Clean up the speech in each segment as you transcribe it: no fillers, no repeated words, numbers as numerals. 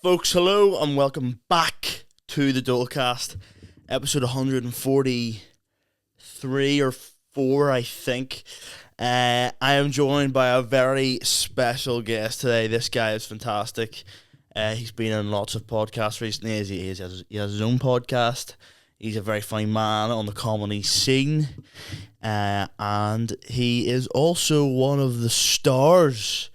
Folks, hello and welcome back to the DOLECAST, episode 143 or 4, I think. I am joined by a very special guest today. This guy is fantastic. He's been on lots of podcasts recently. He has his own podcast. He's a very funny man on the comedy scene. And he is also one of the stars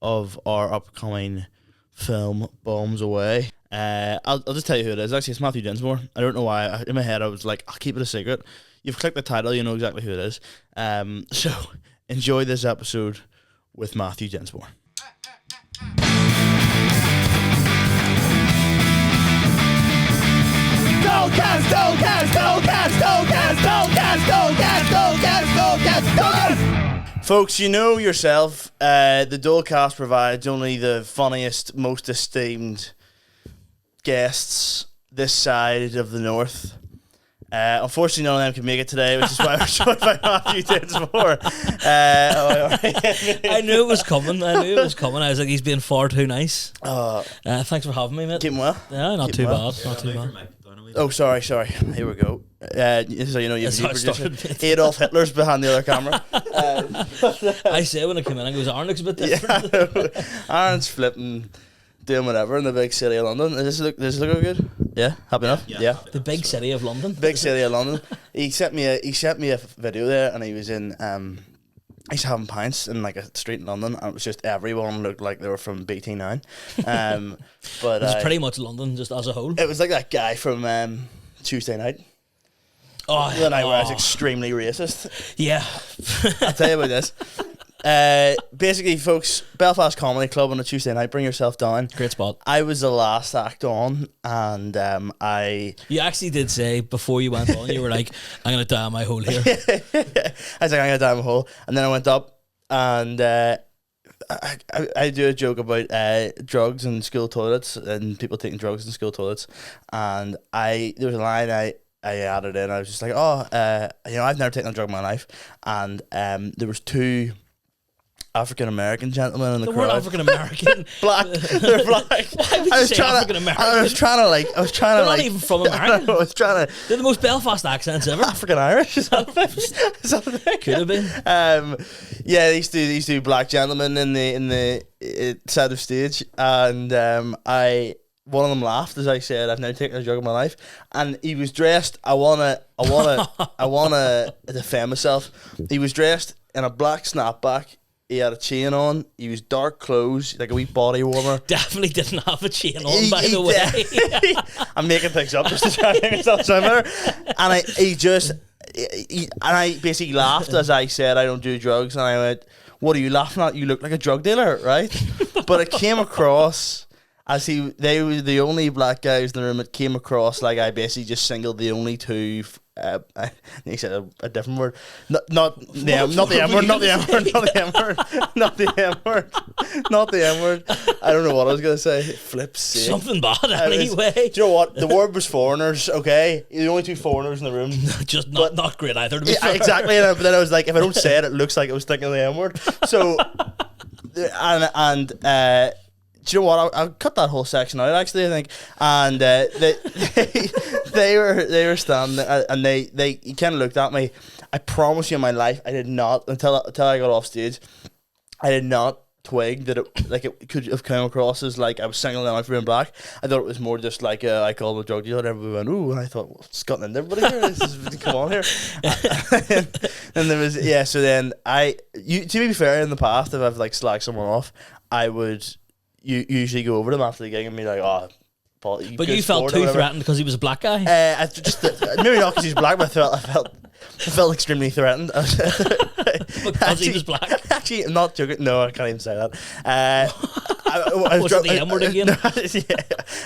of our upcoming film Bombs Away. I'll just tell you who it is. Actually, it's Matthew Dinsmore. I don't know why. In my head, I was like, I'll keep it a secret. You've clicked the title, you know exactly who it is. So enjoy this episode with Matthew Dinsmore. DOLECAST, DOLECAST, DOLECAST, DOLECAST, DOLECAST, DOLECAST, DOLECAST, DOLECAST, DOLECAST. Folks, you know yourself, the DOLECAST provides only the funniest, most esteemed guests this side of the north. Unfortunately, none of them can make it today, which is why we're joined by Matthew Dinsmore. I knew it was coming. I was like, he's being far too nice. Thanks for having me, mate. Keeping well? Yeah, not too bad. Not too bad. Oh, sorry. Here we go. So you know you've Adolf Hitler's behind the other camera. I say when I come in, I goes, Aaron looks a bit different. Yeah, Aaron's flipping, doing whatever in the big city of London. Does this look good? Yeah, happy enough. Yeah. The big city of London. Big city of London. He sent me a video there, and he was in he's having pints in like a street in London, and it was just everyone looked like they were from BT9. But it's pretty much London just as a whole. It was like that guy from Tuesday Night. The night where I was extremely racist. Yeah. I'll tell you about this. Basically, folks, Belfast Comedy Club on a Tuesday night. Bring yourself down. Great spot. I was the last act on, and You actually did say before you went on, you were like, "I'm gonna die on my hole here." I was like, "I'm gonna die on my hole," and then I went up, and I do a joke about drugs in school toilets and people taking drugs in school toilets, and there was a line I added in. I was just like, I've never taken a drug in my life, and there was two African American gentlemen in the crowd. They weren't African American. Black. They're black. Why would you say African American? I was trying to not even from America. I was trying to. They're the most Belfast accents ever. African Irish. Is that the thing? Could have been. Yeah, these two black gentlemen in the side of stage, and one of them laughed as I said, "I've never taken a drug in my life," and he was dressed. I wanna defend myself. He was dressed in a black snapback. He had a chain on. He was dark clothes, like a wee body warmer. Definitely didn't have a chain on, by the way. I'm making things up just to try and make myself sound better. And I basically laughed as I said, "I don't do drugs," and I went, "What are you laughing at? You look like a drug dealer, right?" But it came across as they were the only black guys in the room. It came across like I basically just singled the only two. He said a different word, not the M word. I don't know what I was gonna say. Flip's sake. Something bad anyway. Do you know what? The word was foreigners. Okay, the only two foreigners in the room. Just not great either. To be fair. Exactly. But then I was like, if I don't say it looks like I was thinking of the M word. So and do you know what? I'll cut that whole section out. Actually, I think, and they were standing there, and they kind of looked at me. I promise you, in my life, I did not until I got off stage. I did not twig that it could have come across as like I was singling them out for being black. I thought it was more just like I called them a drug dealer, and everybody went ooh, and I thought, well, it's gotten into everybody here. Come on here. And there was So then to be fair, in the past, if I've like slacked someone off, I would. You usually go over them after the gig and be like, "Oh, Paul, but you felt too threatened because he was a black guy." I just maybe not because he's black, but I felt extremely threatened because he was black. Actually, I'm not joking. No, I can't even say that. Was it the M word again?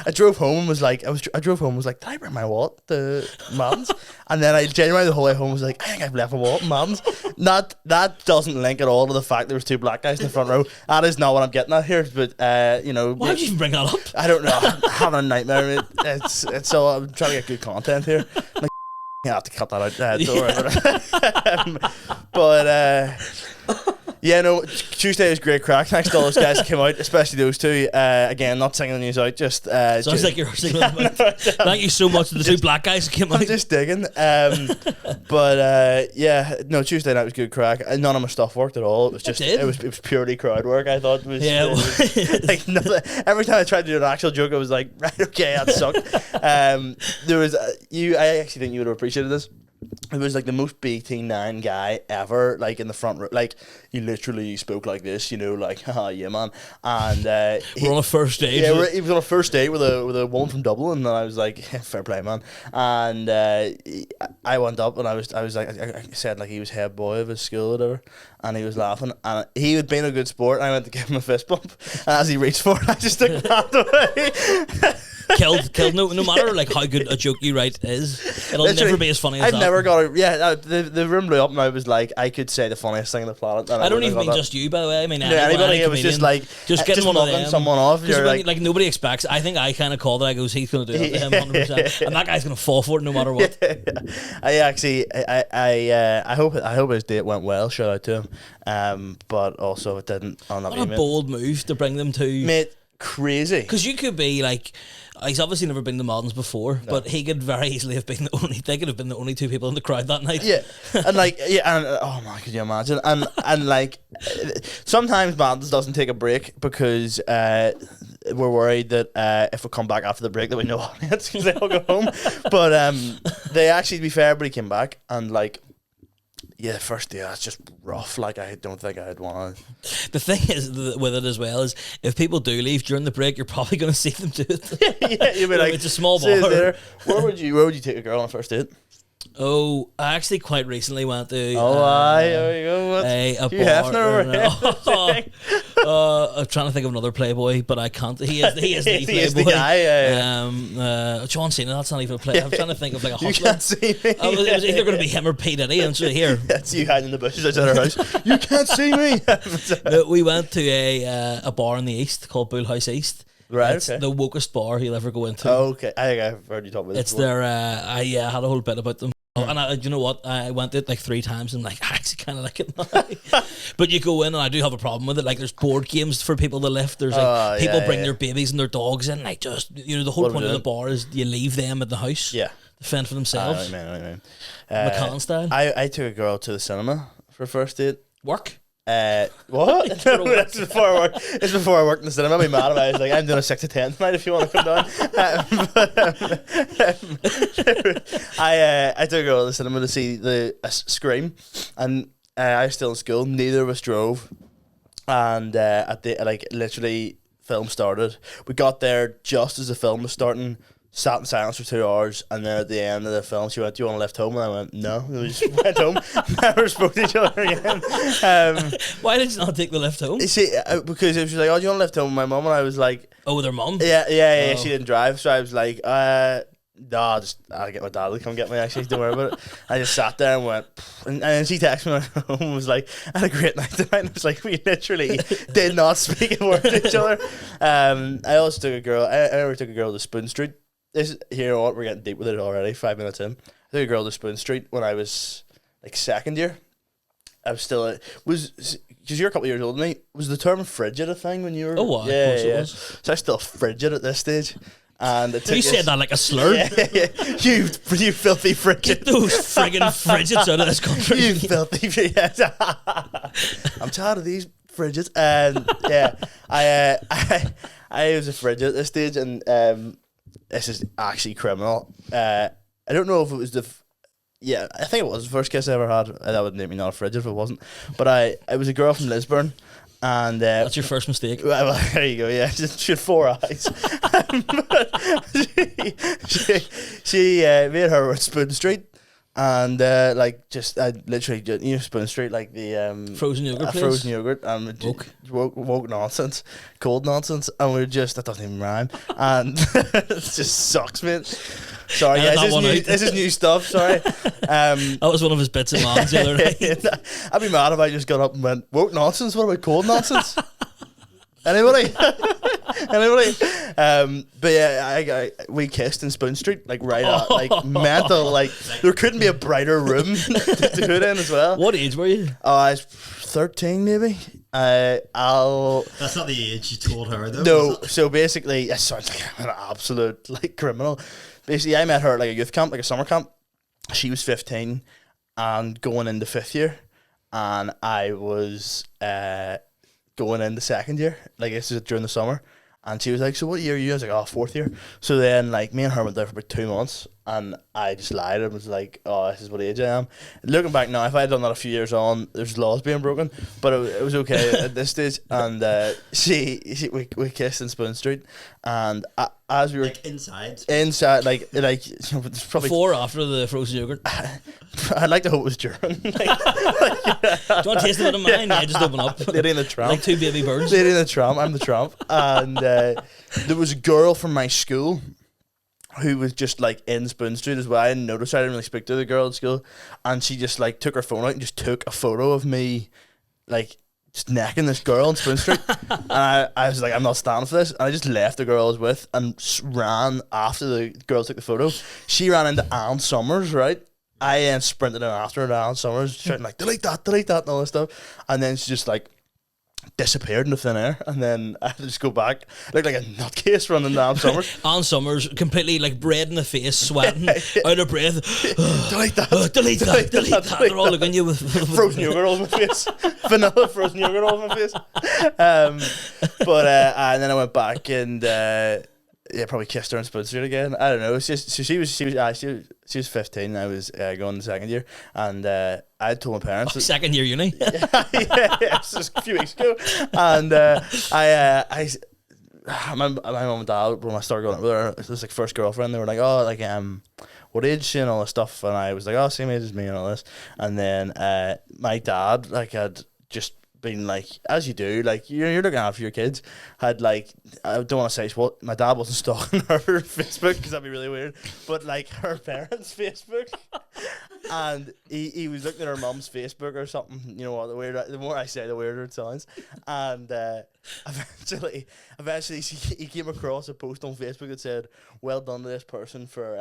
I drove home and was like, did I bring my wallet to Madden's? And then I genuinely the whole way home was like, I think I've left my wallet in Madden's. That doesn't link at all to the fact there was two black guys in the front row. That is not what I'm getting at here. But why would you even bring that up? I don't know. I'm having a nightmare. Mate. It's so I'm trying to get good content here. Like, I have to cut that out. Don't worry about it. Yeah, no, Tuesday was great crack. Thanks to all those guys that came out, especially those two. Again, not singling you out, just... Sounds like you're singling them out. Thank you so much to the two black guys that came out. I'm just digging. Yeah, no, Tuesday night was good crack. None of my stuff worked at all. It was just... It was purely crowd work, I thought. It was like nothing. Every time I tried to do an actual joke, I was like, right, okay, that sucked. There was... I actually think you would have appreciated this. It was like the most BT9 guy ever, like in the front row. Like, he literally spoke like this, you know, like, haha, yeah, man. And we're on a first date. Yeah, he was on a first date with a woman from Dublin, and I was like, fair play, man. And I went up and I was like, I said like he was head boy of his school or whatever, and he was laughing, and he had been a good sport. And I went to give him a fist bump, and as he reached for it, I just took my hand away. Killed. No matter like how good a joke you write is, it'll never be as funny as I've that. never got it. Yeah, the room blew up, and I was like, I could say the funniest thing on the planet. I don't even mean just you, by the way. I mean anybody. It was just like just getting one of them. Someone off. You're like nobody expects. I think I kind of called it. I goes, he's going to do that to him 100%, and that guy's going to fall for it no matter what. I hope his date went well. Shout out to him. But also it didn't. What a bold move to bring them to, mate. Crazy. Because you could be like, he's obviously never been to Moddens before, but he could very easily have been they could have been the only two people in the crowd that night. Yeah, and like, and oh my, could you imagine? And like, sometimes Moddens doesn't take a break because we're worried that if we come back after the break that we know audience because they all go home. But they actually, to be fair, but he came back and like. Yeah, the first day that's just rough. Like, I don't think I'd want to. The thing is with it as well is if people do leave during the break, you're probably going to see them do it. Yeah, you'll be like, it's a small bar. Where would you take a girl on a first date? Oh, I actually quite recently went to there you go. a Hugh bar. Hefner I'm trying to think of another Playboy, but I can't. He is the Playboy. He is the guy. John Cena. That's not even a play. I'm trying to think of like a hustler. You can't see me. It was either going to be him or P Diddy. And so here, that's you hiding in the bushes outside our house. You can't see me. No, we went to a bar in the east called Bullhouse East. Right, it's the wokest bar you'll ever go into. Oh, okay. I think I've heard you talk about this. It's their. I had a whole bit about them. And you know what? I went it like 3 times and like I actually kind of like it now. But you go in and I do have a problem with it. Like there's board games for people to lift. There's like people bring their babies and their dogs in. Like just the whole point of the bar is you leave them at the house. Yeah, to fend for themselves. McCann style. I took a girl to the cinema for a first date. Work. What? No, that's before I worked. It's before I worked in the cinema. I'd be mad if I was like, I'm doing a 6 to 10 tonight if you want to come down. I took a girl to the cinema to see the Scream, and I was still in school. Neither of us drove, and at the literally film started. We got there just as the film was starting. Sat in silence for 2 hours, and then at the end of the film she went, do you want to lift home? And I went, no. And we just went home. Never spoke to each other again. Why did you not take the lift home? See, because she was like, oh, do you want to lift home with my mum? And I was like, oh, with her mum? Yeah, she didn't drive, so I was like, no, I'll get my dad to come get me, actually, don't worry about it. I just sat there and went, and then she texted me home and was like, I had a great night tonight. And I was like, we literally did not speak a word to each other. I also took a girl, I never took a girl to Spoon Street. You know what, we're getting deep with it already, 5 minutes in. I took a girl to Spoon Street when I was like second year. I was still because you're a couple of years older than me. Was the term frigid a thing when you were? Oh, wow. Yeah, of course it was. So I'm still frigid at this stage. And you said that like a slur. Yeah. You filthy frigid. Get those friggin' frigids out of this country. You filthy. Yes. I'm tired of these frigids. And I was a frigid at this stage, and this is actually criminal. I don't know if it was I think it was the first kiss I ever had. That would make me not a frigid if it wasn't. But I was a girl from Lisburn, and that's your first mistake. Well, there you go. Yeah, she had 4 eyes. she me and her were at Spoon Street, and literally Spoon Street, like the frozen yogurt place? Frozen yogurt, and woke nonsense, cold nonsense, and we were just, that doesn't even rhyme, and it just sucks, mate. Sorry, this is new stuff. Sorry. That was one of his bits of mans the other night. I'd be mad if I just got up and went, woke nonsense. What about cold nonsense? Anybody? Anyway, but yeah, we kissed in Spoon Street, like mental, like there couldn't be a brighter room to do it in as well. What age were you? I was 13 maybe. That's not the age you told her though. No, so basically, it sounds like I'm an absolute like criminal. Basically, I met her at like a youth camp, like a summer camp. She was 15 and going into 5th year, and I was going into 2nd year. Like this is during the summer, and she was like, "So what year are you?" I was like, "Oh, 4th year." So then, like, me and her went there for about 2 months, and I just lied and was like, "Oh, this is what age I am." Looking back now, if I had done that a few years on, there's laws being broken, but it was okay at this stage. And we kissed in Spoon Street, and as we were like inside, like it's probably Before or after the frozen yogurt? I'd like to hope it was during. Do you want to taste a bit of mine? Yeah, just open up. Lady in the Tramp. Like 2 baby birds. Lady in the Tramp. I'm the Tramp. And there was a girl from my school who was just like in Spoon Street as well. I didn't notice her. I didn't really speak to the girl at school, and she just like took her phone out and just took a photo of me, like just necking this girl in Spoon Street. And I was like, I'm not standing for this. And I just left the girl I was with and ran after the girl took the photo. She ran into Anne Summers, right? I then sprinted in after her to Anne Summers, shouting like, delete that, and all this stuff. And then she just like disappeared into thin air, and then I had to just go back. Looked like a nutcase running down Summers. Anne Summers, completely like red in the face, sweating, out of breath. Delete that. Delete that. They're all looking at you with frozen yogurt all over my face. Vanilla frozen yogurt all over my face. And then I went back and probably kissed her in Spoon Street again. I don't know. It's just so she was 15. I was going to 2nd year, and I told my parents. 2nd year uni. yeah, it's just a few weeks ago, and my mum and dad, when I started going out with her, it was like first girlfriend. They were like, "Oh, like what age is she?" and all this stuff, and I was like, "Oh, same age as me," and all this. And then my dad, like, had just been like, as you do, like you're looking after your kids, had like, I don't want to say what, my dad wasn't stalking her Facebook because that'd be really weird, but like her parents' Facebook, and he was looking at her mum's Facebook or something. You know what, the more I say, the weirder it sounds. And eventually he came across a post on Facebook that said, "Well done to this person for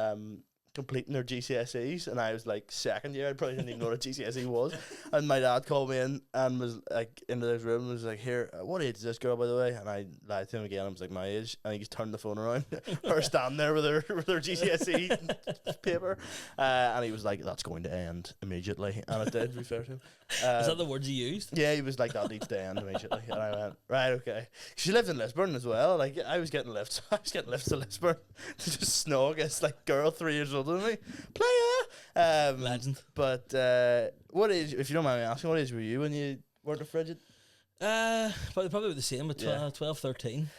completing their GCSEs," and I was like 2nd year. I probably didn't even know what a GCSE was. And my dad called me in and was like into this room and was like, "Here, what age is this girl, by the way?" And I lied to him again. I was like, "My age." And he just turned the phone around, her standing there with her GCSE paper, and he was like, "That's going to end immediately," and it did. To be fair to him. Is that the words he used? Yeah, he was like, "That needs to end immediately," and I went, "Right, okay." She lived in Lisburn as well. Like I was getting lifts to Lisburn to just snog this like girl 3 years older than me, player. Legend. But what age, if you don't mind me asking, what age were you when you weren't a frigid? Probably the same, with 12, 13.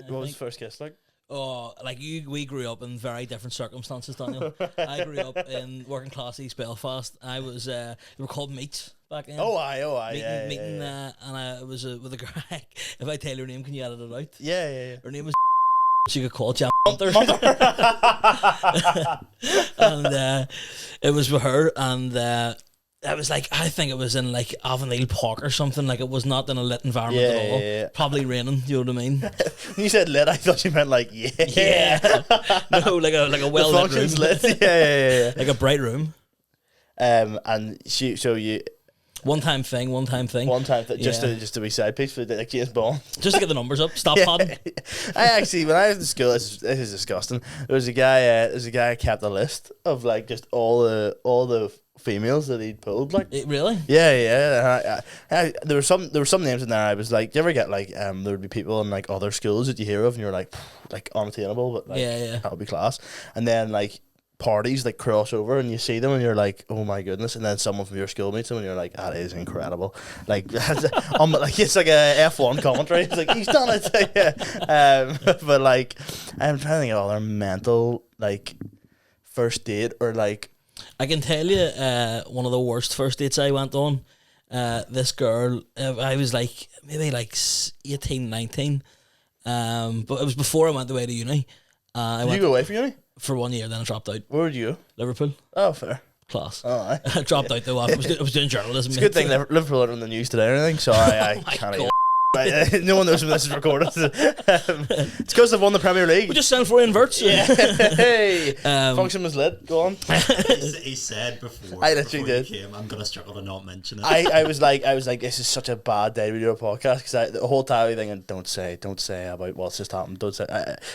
What was the first kiss like? Oh, like we grew up in very different circumstances, Daniel. I grew up in working class East Belfast. I was, they were called meets back then. Oh, aye, Meeting, and I was with a girl. If I tell your name, can you edit it out? Yeah. Her name was she could call Jam Hunter. And it was with her, and I was like, I think it was in like Avonlea Park or something. Like it was not in a lit environment at all. Yeah. Probably raining. You know what I mean? When you said lit, I thought you meant like No, like a well lit room. Lit. Yeah. Like a bright room. And you. One time thing. Just to be side piece for like James Bond. Just to get the numbers up. Stop podding. I actually, when I was in school, this is disgusting. There was a guy. Who kept a list of like just all the females that he'd pulled. Like, really? Yeah. There were some names in there. I was like, do you ever get like there would be people in like other schools that you hear of, and you're like unattainable, but like that would be class. And then like parties like cross over and you see them and you're like, oh my goodness, and then someone from your school meets them and you're like, that is incredible. Like like it's like a F1 commentary. It's like, he's done it. But like I'm trying to think of other mental like first date or like, I can tell you one of the worst first dates I went on. This girl, I was like maybe like 18, 19, but it was before I went away to uni. Did you go away for uni? For 1 year, then I dropped out. Where did you go? Liverpool. Oh, fair. Class. Oh, aye. I dropped out though. I was doing journalism. It's a good thing Liverpool aren't on the news today or anything, so I my can't God. Right, no one knows when this is recorded. It's because they've won the Premier League. We just sent for inverts. Hey, function was lit. Go on. He said before. I literally before did. he came, I'm gonna struggle to not mention it. I was like, this is such a bad day to do a podcast because the whole time I was thinking, don't say about what's just happened. Don't say.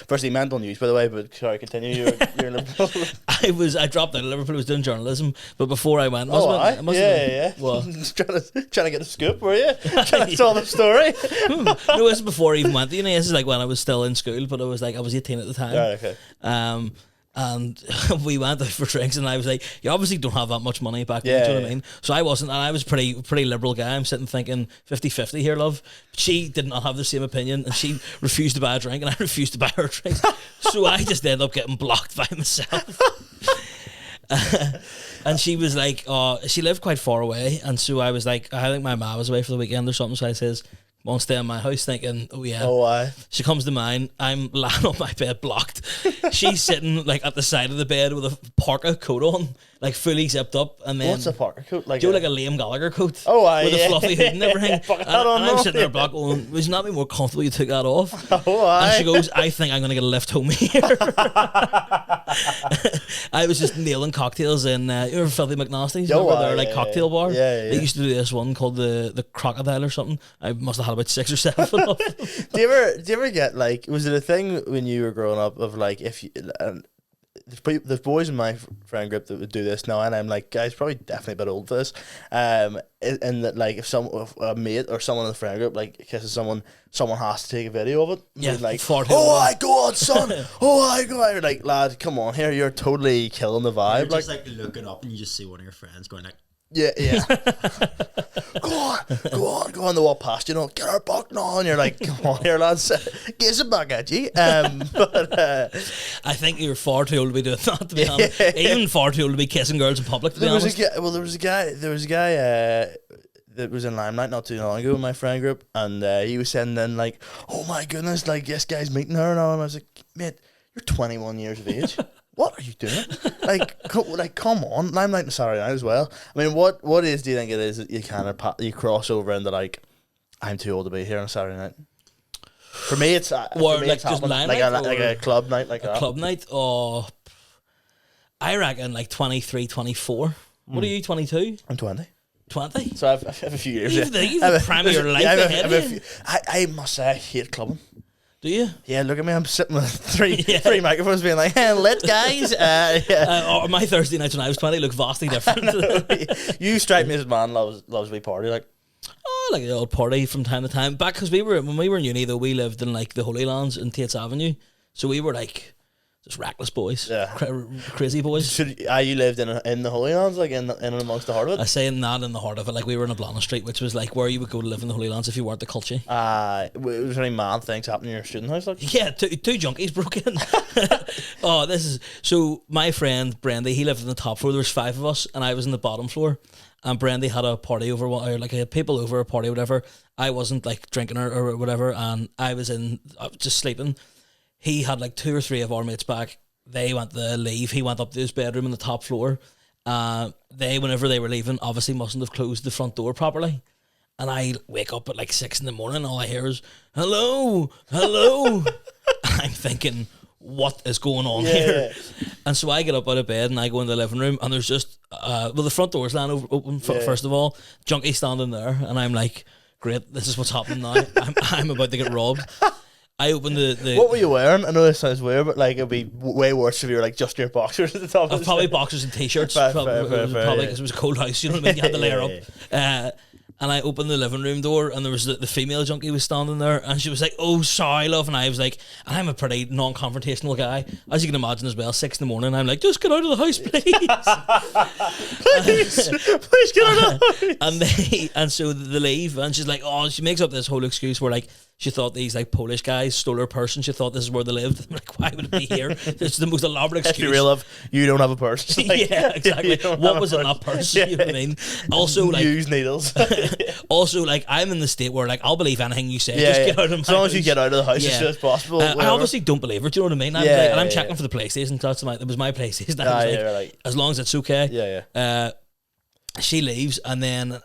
Firstly, mental news, by the way. But sorry, continue. You're in Liverpool. I dropped out of Liverpool. I was doing journalism, but before I went, yeah. What? trying to get a scoop, were you? Trying to tell the story. No, this is before I even went to uni. This is like when I was still in school, but I was 18 at the time. Right, okay. And we went out for drinks, and I was like, you obviously don't have that much money back then, Yeah, do you know what I mean? So I wasn't, and I was pretty liberal guy. I'm sitting thinking 50-50 here, love. But she did not have the same opinion, and she refused to buy a drink, and I refused to buy her drinks. So I just ended up getting blocked by myself. And she was like, she lived quite far away, and so I was like, I think my ma was away for the weekend or something, so I says, won't stay in my house, thinking, oh yeah. Oh, why? She comes to mine. I'm lying on my bed, blocked. She's sitting like at the side of the bed with a parka coat on, like fully zipped up. And then What's a parka coat? Like do you know, like a Liam Gallagher coat? Oh, aye, with a fluffy hood and everything. and I'm sitting there, blocked, going, "Was not be more comfortable? You took that off." Oh, aye. And she goes, "I think I'm going to get a lift home here." I was just nailing cocktails in. You remember Filthy McNasty's? Remember their like cocktail bar? Yeah. They used to do this one called the Crocodile or something. I must have had about 6 or 7 of them. Do you ever get like, was it a thing when you were growing up of like, if you there's boys in my friend group that would do this now, and I'm like, guys, probably definitely a bit old for this, and that like if a mate or someone in the friend group like kisses someone has to take a video of it. Yeah, like, oh my god, son, oh my god, you're like, lad, come on here, you're totally killing the vibe. You're just like looking up and you just see one of your friends going like, yeah. go on the wall past, you know, get our buck now, and you're like, come on here, lads, get some back at you. But I think you're far too old to be doing that, to be honest. Even far too old to be kissing girls in public, to be honest. There was a guy that was in Limelight not too long ago in my friend group, and he was saying then like, oh my goodness, like this guy's meeting her now, and I was like, mate, you're 21 years of age. What are you doing? Come on, Limelight on Saturday night as well. I mean, what do you think it is that you kind of you cross over into like, I'm too old to be here on a Saturday night? For me, it's just Limelight, like a club night, like that. Club night, I reckon like 23, 24. What are you, 22? I'm 20. 20? So I have a few years. You've the prime of your life ahead of you. I must say, I hate clubbing. Do you? Yeah, look at me. I'm sitting with three microphones being like, hey, lit, guys. My Thursday nights when I was 20 look vastly different. You strike me as a man loves a wee party. Like, like an old party from time to time. Back, because when we were in uni, though, we lived in like the Holy Lands in Tate's Avenue. So we were like just reckless boys. Yeah. Crazy boys. So you lived in the Holy Lands, like in amongst the heart of it? I say not in the heart of it. Like we were in a Blana Street, which was like where you would go to live in the Holy Lands if you weren't the 𝐒𝐿. Was there any mad things happening in your student house? Like? Yeah, two junkies broke in. So my friend Brandy, he lived on the top floor. There was 5 of us, and I was in the bottom floor. And Brandy had a party over, or like had people over a party, or whatever. I wasn't like drinking or whatever, and I was just sleeping. He had like 2 or 3 of our mates back. They went to leave. He went up to his bedroom on the top floor. Whenever they were leaving, obviously mustn't have closed the front door properly. And I wake up at like 6 in the morning. All I hear is, hello. And I'm thinking, what is going on here? And so I get up out of bed and I go in the living room, and there's just, the front door's lying open first of all. Junkie standing there. And I'm like, great, this is what's happening now. I'm about to get robbed. I opened the. What were you wearing? I know this sounds weird, but like it'd be way worse if you were like just your boxers at the top. Probably boxers and t-shirts. Probably because it was a cold house. You know what I mean? You had to layer up. And I opened the living room door, and there was the female junkie was standing there, and she was like, "Oh, sorry, love." And I was like, and I'm a pretty non-confrontational guy, as you can imagine as well. 6 in the morning, I'm like, "Just get out of the house, please." please get out of the house. And so they leave, and she's like, "Oh," she makes up this whole excuse where like she thought these like Polish guys stole her purse, and she thought this is where they lived. I'm like, why would it be here? It's the most elaborate excuse. If you real love, you don't have a purse. Like, yeah, exactly. What was in that purse? You know what I mean? Also, like use needles. Also, like I'm in the state where like I'll believe anything you say. Just get out of my house. As long as you get out of the house as soon as possible. I obviously don't believe her. Do you know what I mean? I'm checking for the PlayStation. That was my PlayStation. As long as it's okay. She leaves, and then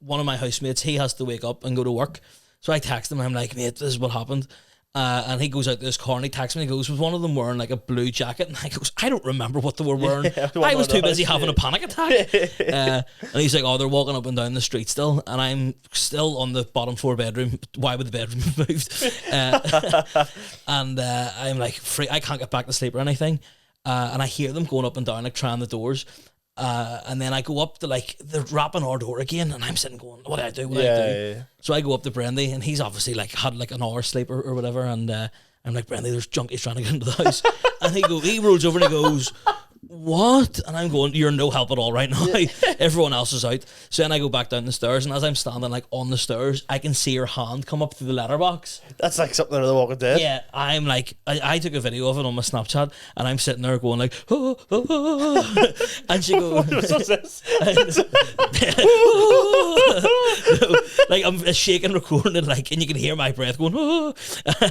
one of my housemates, he has to wake up and go to work. So I text him, I'm like, mate, this is what happened. And he goes out to this car and he texts me and he goes, was one of them wearing like a blue jacket? And I goes, I don't remember what they were wearing. I was too busy having a panic attack. And he's like, oh, they're walking up and down the street still. And I'm still on the bottom floor bedroom. Why would the bedroom have moved? And I'm like, free. I can't get back to sleep or anything. And I hear them going up and down, like trying the doors. And then I go up to like, they're rapping our door again, and I'm sitting going, what do I do? What do I do? Yeah. So I go up to Brendy, and he's obviously like had like an hour's sleep or whatever, and I'm like, Brendy, there's junkies trying to get into the house. And he rolls over and he goes, what? And I'm going, you're no help at all right now. Everyone else is out. So then I go back down the stairs, and as I'm standing like on the stairs, I can see her hand come up through the letterbox. That's like something out of The Walking Dead. Yeah, I'm like, I took a video of it on my Snapchat, and I'm sitting there going like, oh, oh, oh. And she goes, what's this? Like I'm shaking, recording it, like, and you can hear my breath going, oh.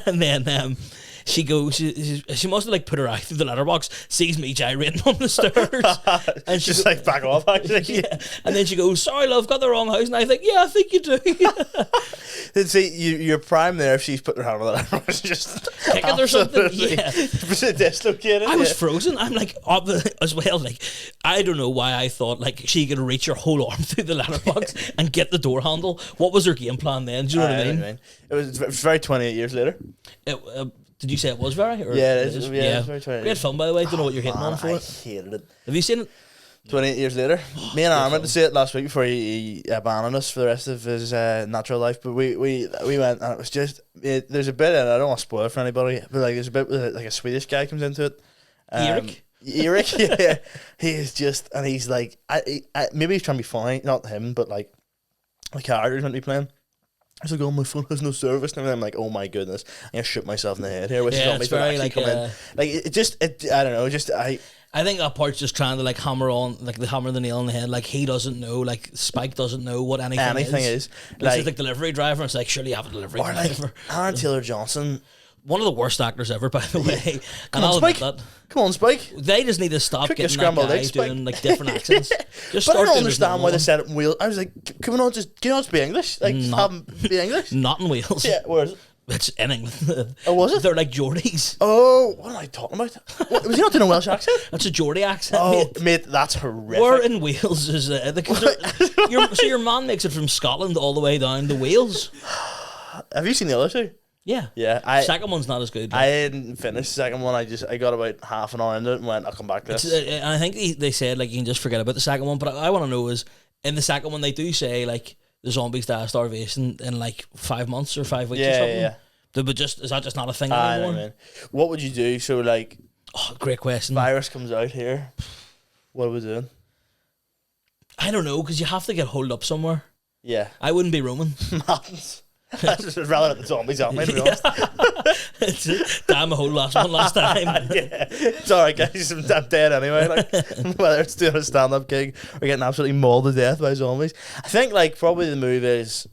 And then she goes, she must have like put her eye through the letterbox, sees me gyrating on the stairs, and she's like, back off, actually. Yeah. And then she goes, sorry love, got the wrong house. And I think, yeah, I think you do. Then see, you're prime there if she's putting her hand on the letterbox, just kicking or something. Yeah. Dislocated. I was frozen. I'm like, up as well, like, I don't know why I thought like she could reach her whole arm through the letterbox and get the door handle. What was her game plan then? Do you know what I mean? It was very 28 years later. Did you say it was very? Or yeah, it is. Yeah, it's very 28. Great film, by the way. Don't know what you're hitting on for I it. hated it. Have you seen it? 28 years later. Me and Aaron went to see it last week before he abandoned us for the rest of his natural life. But we went, and it was just, there's a bit, and I don't want to spoil it for anybody, but like there's a bit where like a Swedish guy comes into it. Eric, yeah. He is just, and he's like, I maybe he's trying to be funny, not him, but like the character's meant to be playing. He's like, oh, my phone has no service, and I'm like, oh my goodness, I'm gonna shoot myself in the head here. Which yeah, is it's very like, come in. Like I don't know, I think that part's just trying to like hammer the nail on the head. Like he doesn't know, like Spike doesn't know what anything is. Like, it's like delivery driver. It's like, surely you have a delivery driver. Like Aaron Taylor Johnson, one of the worst actors ever, by the way. Come on, Spike. Come on, Spike. They just need to stop getting that guy doing like different accents. Just but I don't understand why they said it in Wales. I was like, can you not just be English? Like, have them be English? Not in Wales. Yeah, where is it? It's in England. Oh, was it? They're like Geordies. Oh, what am I talking about? Was he not doing a Welsh accent? That's a Geordie accent. Oh, mate, that's horrific. Where in Wales is so your man makes it from Scotland all the way down to Wales. Have you seen the other two? Yeah. Yeah. Second one's not as good. I didn't finish the second one. I got about half an hour into it and went, I'll come back to this. And I think they said like you can just forget about the second one. But I want to know is in the second one they do say like the zombies die of starvation in like 5 months or 5 weeks or something. Yeah. But is that just not a thing anymore? Man. What would you do? So like, great question. Virus comes out here. What are we doing? I don't know because you have to get holed up somewhere. Yeah. I wouldn't be roaming. Mountains. Just rather than the zombies on me, to be honest. Damn, a whole last time. Yeah. It's alright, guys. I'm dead anyway. Like, whether it's doing a stand-up gig or getting absolutely mauled to death by zombies. I think, like, probably the move is...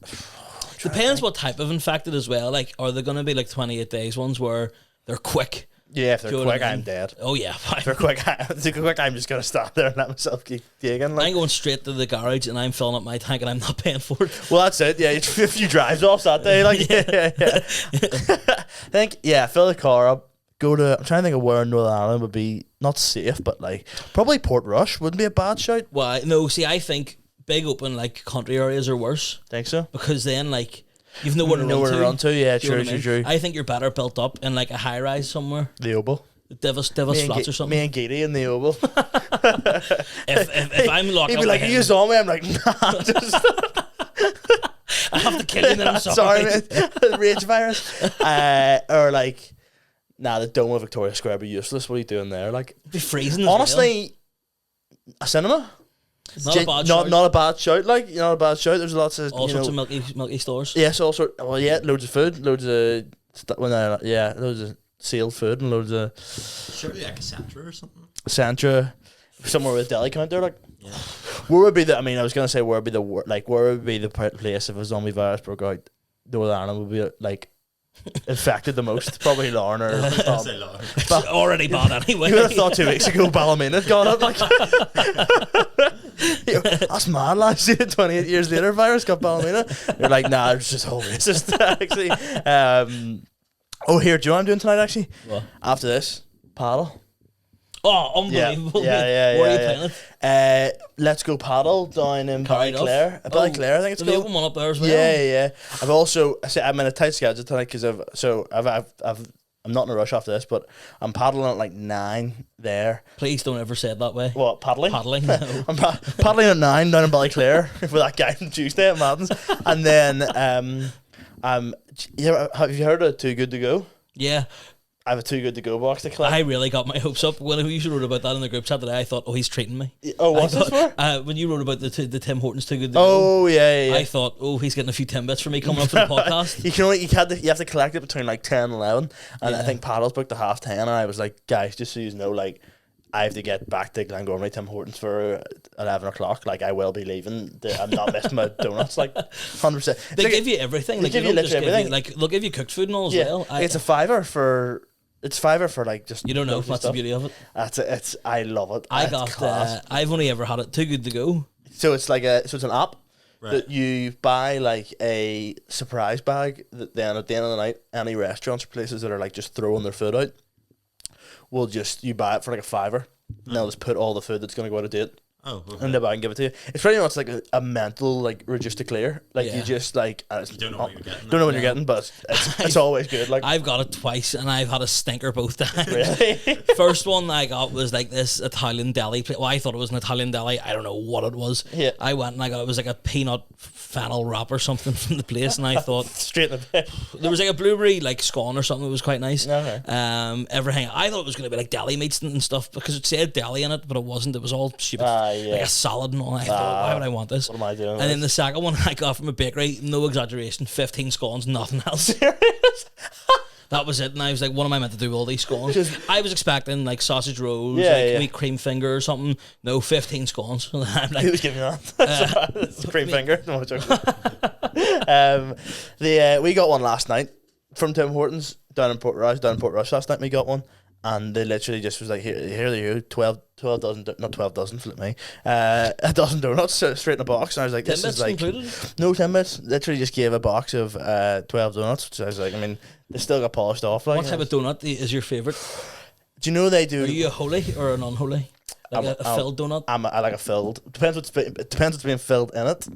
Depends what type of infected as well. Like, are they going to be, like, 28 days ones where they're quick? Yeah, if they're quick, I'm dead. Oh, yeah. If they're quick, I'm just going to stand there and let myself keep digging. Like. I'm going straight to the garage and I'm filling up my tank and I'm not paying for it. Well, that's it. Yeah, a few drives off that day. Like, yeah. Fill the car up. I'm trying to think of where in Northern Ireland would be not safe, but like probably Portrush wouldn't be a bad shout. Well, no, see, I think big open like country areas are worse. Think so? Because then like you've nowhere to run to. Yeah, true. I think you're better built up in like a high rise somewhere. The Oval. Devil's Flats or something. Me and Gady in the Oval. if I'm locked he'd up, be like, "Are you zombie?" I'm like, "Nah, just." I have to kill you. Then I'm sorry, mate. Rage virus. Or like, nah, the Dome of Victoria Square would be useless. What are you doing there? Like, it'd be freezing. Honestly, a cinema. Not a bad shout. Like, not a bad shout. There's lots of all sorts of milky stores. Yes, all sorts. Well, yeah, loads of food, loads of loads of sealed food and loads of. Surely like a Centra or something. Centra, somewhere with a deli counter, like. Yeah. Where would be the? I mean, I was gonna say where would be the place if a zombie virus broke out? Northern Ireland would be like infected the most? Probably Lauren or I'll say Lauren. It's already bad anyway. You would have thought 2 weeks ago Ballymena had gone up. Like, that's mad, lads. 28 years later, virus got Ballymena. You're like, nah, it's just whole racist, actually. Oh, here, do you know what I'm doing tonight, actually? What? After this, paddle. Oh, unbelievable. Yeah. Where are you playing it? Let's go paddle down in Ballyclare. Ballyclare, I think it's They called. open one up there as well. Yeah. I've also, I'm in a tight schedule tonight because I'm not in a rush after this, but I'm paddling at like 9 there. Please don't ever say it that way. What, paddling? Paddling, no. I'm paddling at 9 down in Ballyclare with that guy from Tuesday at Madden's. And then, have you heard of Too Good To Go? Yeah. I have a Too Good To Go box to collect. I really got my hopes up when you wrote about that in the group chat today. I thought, oh, he's treating me. Oh, what's this for? When you wrote about the Tim Hortons Too Good To Go. Oh, yeah. I thought, oh, he's getting a few Timbits for me coming up for the podcast. You have to collect it between like 10 and 11, and I think paddles booked to 10:30, and I was like, guys, just so you know, like, I have to get back to Glengormley Tim Hortons for 11 o'clock. Like, I will be leaving. I'm not missing my donuts. Like, 100%. They give you everything. They give you literally everything. Like, they'll give you cooked food and all as well. It's a $5 for. It's $5 for like just. You don't know. That's stuff. the beauty of it. I love it. I got. I've only ever had it Too Good To Go. So it's like it's an app that you buy like a surprise bag. That then at the end of the night, any restaurants or places that are like just throwing their food out, will just you buy it for like a $5, and they'll just put all the food that's going to go out of date. Oh, okay. And the bag and give it to you. It's pretty much like a mental like reduced to clear. Like you just like you don't know what you're getting. Don't know what you're getting, but it's always good. Like I've got it twice, and I've had a stinker both times. Really? First one I got was like this Italian deli. Well, I thought it was an Italian deli. I don't know what it was. Yeah. I went and I got it was like a peanut fennel wrap or something from the place, and I thought straight in the bed. There was like a blueberry like scone or something that was quite nice. Okay. Everything. I thought it was going to be like deli meats and stuff because it said deli in it, but it wasn't. It was all stupid, like a salad and all. I thought, why would I want this? What am I doing? And then the second one I got from a bakery, no exaggeration, 15 scones, nothing else. Serious? That was it, and I was like, what am I meant to do with all these scones? I was expecting like sausage rolls, wheat cream finger or something. No, 15 scones. I'm like, who's giving you that? It's cream finger. No, I'm joking. We got one last night from Tim Hortons down in Port Rush last night. We got one, and they literally just was like, here they go, 12 dozen, not 12 dozen, flip me, a dozen donuts straight in a box, and I was like, this is like included? No 10 bits. Literally just gave a box of 12 donuts, which I was like, I mean, they still got polished off. Like, what type of donut is your favourite? Do you know they do? Are you a holy or an unholy? Like a filled donut? I like a filled. Depends what's being filled in it.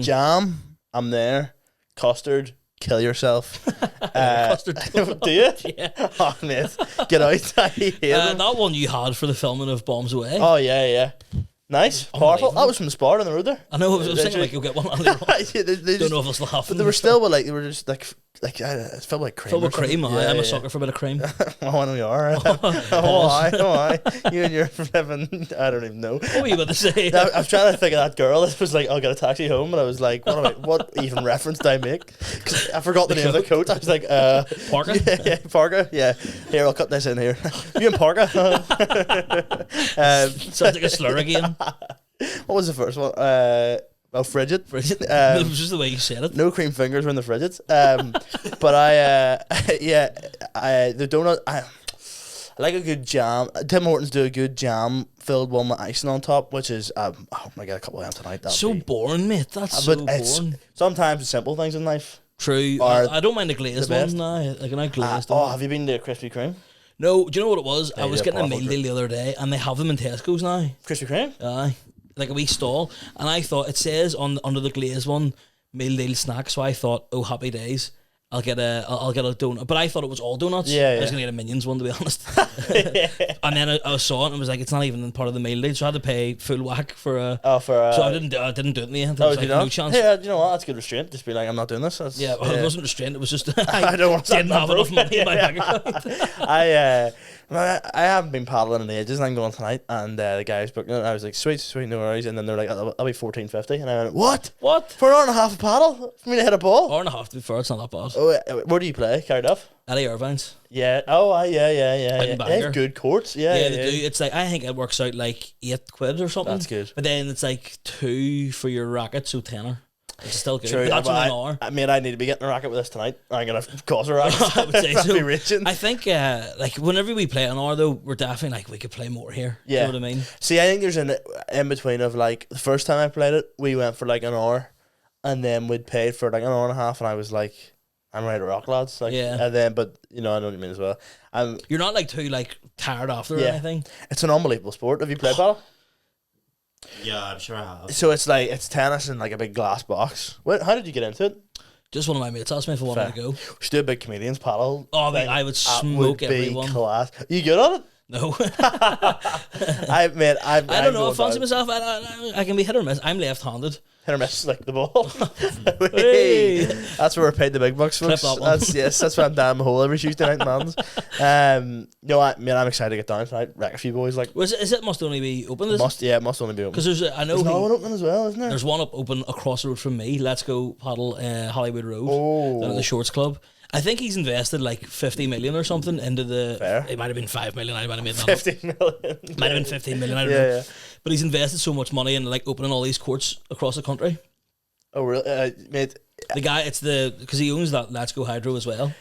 Jam, I'm there. Custard, kill yourself. Custard donut. Do you? Yeah. Oh, mate, get out. I hate them. That one you had for the filming of Bombs Away. Oh yeah. Nice, powerful. That was from the spot on the road there. I know. I was thinking like you'll get one later on. Don't know if it's laughing. But they were still, but like they were just like it felt like cream. Filled with cream. I'm a sucker for a bit of cream. Oh, I know you are. I. You and your flipping. I don't even know. What were you about to say? I was trying to think of that girl that was like, I'll get a taxi home, and I was like, what even reference did I make? 'Cause I forgot the name of the coat. I was like, Parka? Yeah, Parka. Yeah. Here, I'll cut this in here. You and Parka. Sounds like a slur again. What was the first one? Frigid. Frigid. It was just the way you said it. No cream fingers were in the frigids. But the donut. I like a good jam. Tim Hortons do a good jam filled one with icing on top, which is I hope I get a couple of them tonight. So boring, mate. That's so boring. Sometimes the simple things in life. True. I don't mind the glazed ones now. Like a glazed. Have you been to Krispy Kreme? No. Do you know what it was? I was getting a meal deal the other day, and they have them in Tesco's now. Krispy Kreme? Aye. Like a wee stall, and I thought it says under the glazed one meal deal snack, so I thought, oh happy days, I'll get a donut, but I thought it was all donuts. I was gonna get a Minions one, to be honest. And then I saw it and it was like, it's not even part of the meal deal, so I had to pay full whack for a. So I didn't do it in the end. I was like, no chance. Yeah, you know what? That's good restraint. Just be like, I'm not doing this. It wasn't restraint. It was just I don't want to didn't have enough money in my bank account. I haven't been paddling in ages, and I'm going tonight, and the guys booking it, and I was like, sweet, no worries, and then they're like, I'll be $14.50, and I went, what? For an hour and a half of paddle? For me to hit a ball? Hour and a half, to be fair, it's not that bad. Oh, where do you play? Cardiff? Eddie Irvine's. Yeah. Oh, yeah. They have good courts. Yeah, they do. It's like, I think it works out like £8 or something. That's good. But then it's like 2 for your racket, so tenner. It's still good. True. That's only an hour. I mean, I need to be getting a racket with this tonight. I'm gonna cause a racket. I would say so. Raging. I think like whenever we play an hour though, we're definitely like we could play more here. Yeah. You know what I mean? See, I think there's an in between of like the first time I played it, we went for like an hour, and then we'd paid for like an hour and a half, and I was like, I'm ready to rock, lads. Like, yeah. And then, but you know, I know what you mean as well. You're not like too like tired after or anything. It's an unbelievable sport. Have you played paddle? Yeah, I'm sure I have. So it's like it's tennis in like a big glass box. How did you get into it? Just one of my mates asked me if I wanted to go. We should do a big comedians paddle. Oh, mate, I would smoke everyone. Class. You good at it? No. I don't know. I fancy myself. I can be hit or miss. I'm left-handed. Hit or miss like the ball. Hey. That's where we're paid the big bucks, folks. That's why I'm down the hole every Tuesday night, man. I'm excited to get down tonight. Wreck a few boys. Like, it must only be open? It must only be open. Because there's another one open as well, isn't there? There's one open across the road from me. Let's go paddle Hollywood Road. Down at the Shorts Club. I think he's invested like 50 million or something into the. Fair. It might have been 5 million. I might have made that 50 million. Might have been 15 million. I don't know. But he's invested so much money in like opening all these courts across the country. Oh really, mate? The guy, because he owns that Let's Go Hydro as well.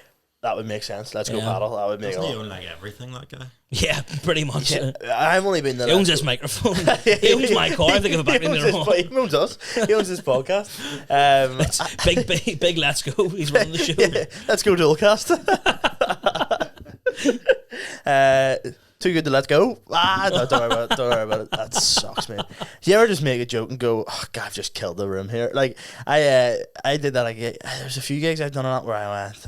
That would make sense. Let's go paddle. That would make. Doesn't he own like everything? That guy. Yeah, pretty much. Yeah, I've only been there. He owns this microphone. He owns my car. I think if a back in there wrong. He owns us. He owns this podcast. It's big. Let's go. He's running the show. Yeah, let's go DOLECAST. Too good to let go. No, don't worry about it. That sucks, man. Do you ever just make a joke and go, "Oh God, I've just killed the room here"? Like I did that. Like there's a few gigs I've done on that where I went,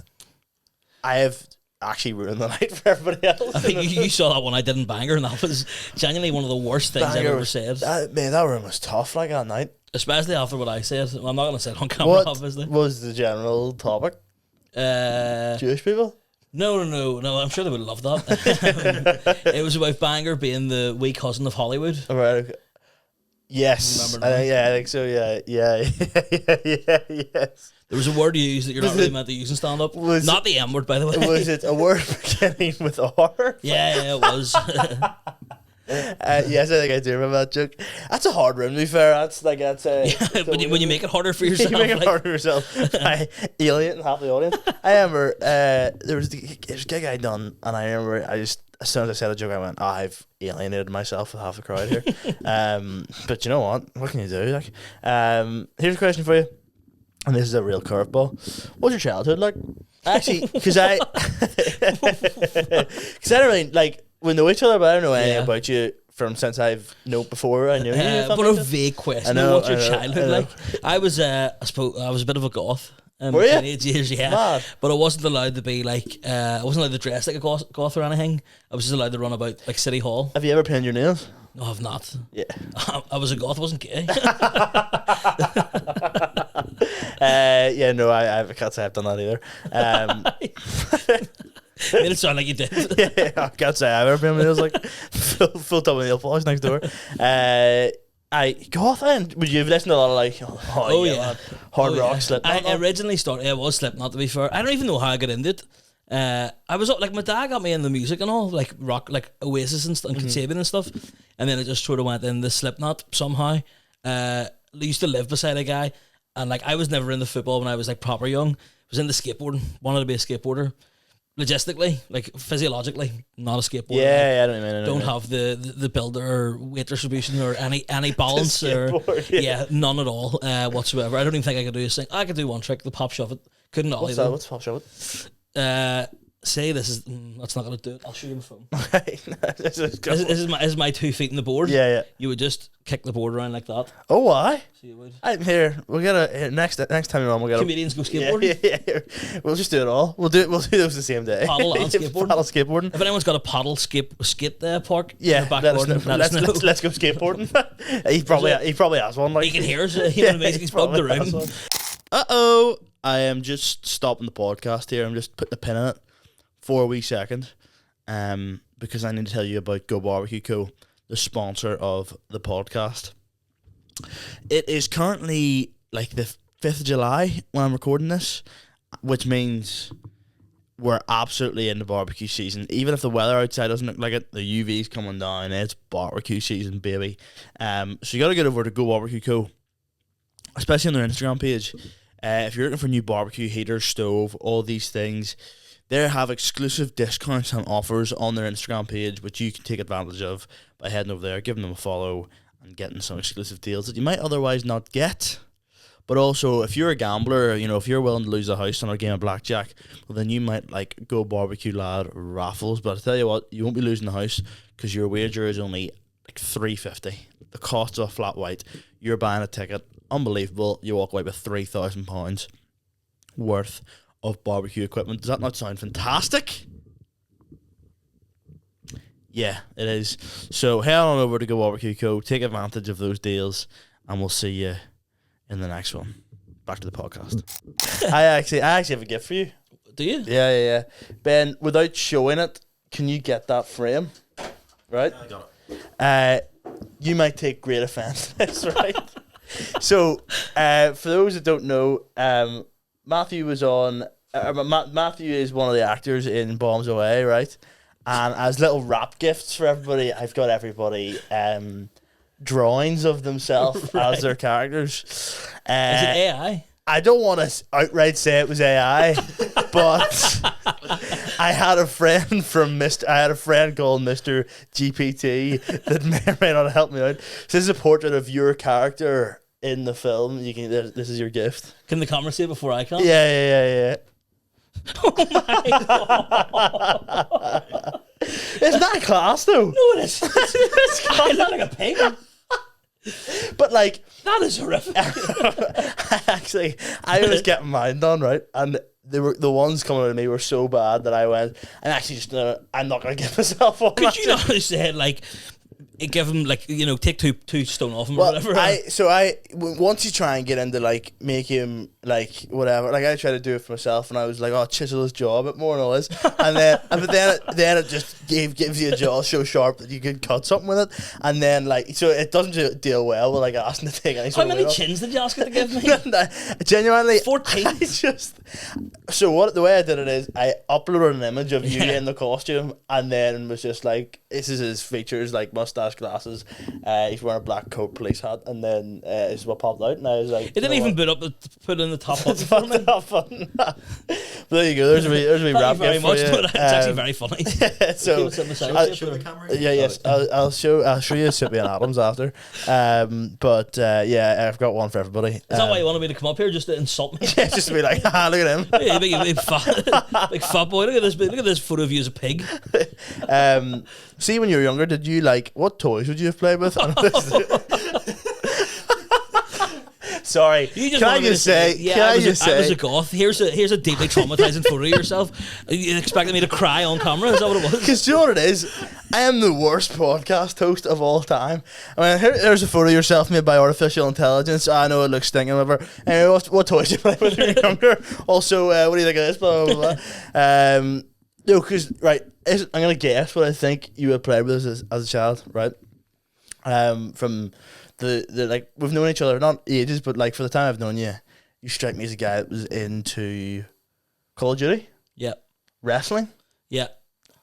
I have actually ruined the night for everybody else. I think you saw that one I did in Bangor, and that was genuinely one of the worst things I've ever said. That room was tough. Like that night, especially after what I said. Well, I'm not going to say it on camera, obviously. What was the general topic? Jewish people. No. I'm sure they would love that. It was about Bangor being the wee cousin of Hollywood. Right. Okay. Yes. I think so. Yeah. Yes. There was a word used that you're not really meant to use in stand up. Not the M word, by the way. Was it a word beginning with R? Yeah, it was. Yes, I think I do remember that joke. That's a hard room, to be fair. When you make it harder for yourself. You make it harder for yourself by alienating half the audience. I remember there was a gig I'd done, and I remember as soon as I said a joke, I went, I've alienated myself with half the crowd here. But you know what can you do? Like, here's a question for you, and this is a real curveball. What's your childhood like? Actually, because I don't really like. We know each other, but I don't know anything about you from since I've known before I knew you. But a vague question. What's your childhood like? I was, I suppose, I was a bit of a goth. Were you? Teenage years, yeah. Mad. But I wasn't allowed to be like, I wasn't allowed to dress like a goth or anything. I was just allowed to run about like City Hall. Have you ever painted your nails? No, I've not. Yeah. I was a goth, I wasn't gay. I can't say I've done that either. Made it sound like you did. Yeah, I can't say I've ever been with nails like full time with nail polish next door. Goth, and would you have listened to a lot of like hard rock Slipknot? I originally started. It was Slipknot, to be fair. I don't even know how I got into it. I was like, my dad got me in the music and all, like rock, like Oasis and Kasabian and stuff, and then it just sort of went in the Slipknot somehow. I used to live beside a guy, and like I was never into football when I was like proper young. I was into skateboarding, wanted to be a skateboarder. Logistically, like physiologically, not a skateboarder. Yeah, I don't mean. Don't have the build or weight distribution or any balance or none at all whatsoever. I don't even think I could do a thing. I could do one trick, the pop shove it. Couldn't ollie though. What's pop shove it? Say this is that's not gonna do it. I'll show you my phone. This is my 2 feet in the board. Yeah. You would just kick the board around like that. Oh, why? So you would. I'm here. We'll get next time you're on. We'll get comedians go skateboarding. Yeah. We'll just do it all. We'll do those the same day. Paddle and skateboarding. If anyone's got a paddle skate park, yeah, back let's go skateboarding. he probably has one. Like he can hear us. He's bugged the room. I am just stopping the podcast here. I'm just putting a pin in it for a wee second, because I need to tell you about Go Barbecue Co, the sponsor of the podcast. It is currently like the 5th of July when I'm recording this, which means we're absolutely in the barbecue season. Even if the weather outside doesn't look like it, the UV's coming down. It's barbecue season, baby. So you got to get over to Go Barbecue Co. especially on their Instagram page, if you're looking for new barbecue heater, stove, all these things, they have exclusive discounts and offers on their Instagram page, which you can take advantage of by heading over there, giving them a follow, and getting some exclusive deals that you might otherwise not get. But also, if you're a gambler, you know, if you're willing to lose a house on a game of blackjack, well, then you might like Go Barbecue Lad raffles. But I tell you what, you won't be losing the house because your wager is only like $3.50. The cost of a flat white. You're buying a ticket, unbelievable. You walk away with £3,000 worth of barbecue equipment. Does that not sound fantastic? Yeah, it is. So head on over to Go Barbecue Co. Take advantage of those deals, and we'll see you in the next one. Back to the podcast. I actually have a gift for you. Do you? Yeah. Ben, without showing it, can you get that frame? Right? I got it. You might take great offense to this, right? So, for those that don't know, Matthew was on. Matthew is one of the actors in Bombs Away, right? And as little wrap gifts for everybody, I've got everybody drawings of themselves as their characters. Is it AI? I don't want to outright say it was AI, but I had a friend called Mr. GPT that may or may not help me out. So this is a portrait of your character in the film. This is your gift. Can the camera see it before I can? Yeah. Oh my god! Isn't that class though? No, it is. I look like a pig. But like, that is horrific. I was getting mine done, right? And the ones coming out of me were so bad that I went, I'm not going to give myself one. Could you not have said, like, give him, like, you know, take two stone off him or whatever? Once you try and get into, like, make him, like, whatever, like, I tried to do it for myself, and I was like, oh, chisel his jaw a bit more and all this. And then it just gives you a jaw so sharp that you could cut something with it. And then, like, so it doesn't deal well with, like, asking to take any sort How of many weight off. chins did you ask it to give me? Genuinely 14. The way I did it is I uploaded an image of you in the costume, and then was just like, this is his features, like mustache, glasses, he's wearing a black coat, police hat, and then this is what popped out, and I was like, it didn't even put in the top button for me. But there you go, there's a wee rap very gift much, for you. but it's actually very funny. So Show the camera. I'll show you Sippy and Adams after. I've got one for everybody. Is that why you wanted me to come up here, just to insult me? Yeah, just to be like, look at him. Yeah, big fat boy. Look at this photo of you as a pig. See, when you were younger, did you like, what toys would you have played with? Sorry. Can I just say? I was a goth. Here's a deeply traumatizing photo of yourself. You expected me to cry on camera? Is that what it was? Because do you know what it is? I am the worst podcast host of all time. I mean, there's a photo of yourself made by artificial intelligence. I know it looks stinking, whatever. Anyway, what toys did you play with when you were younger? Also, what do you think of this? Blah, blah, blah. No, because, right, I'm going to guess what I think you would play with as a child, right? From the like, we've known each other, not ages, but like for the time I've known you, you strike me as a guy that was into Call of Duty. Yeah. Wrestling. Yeah.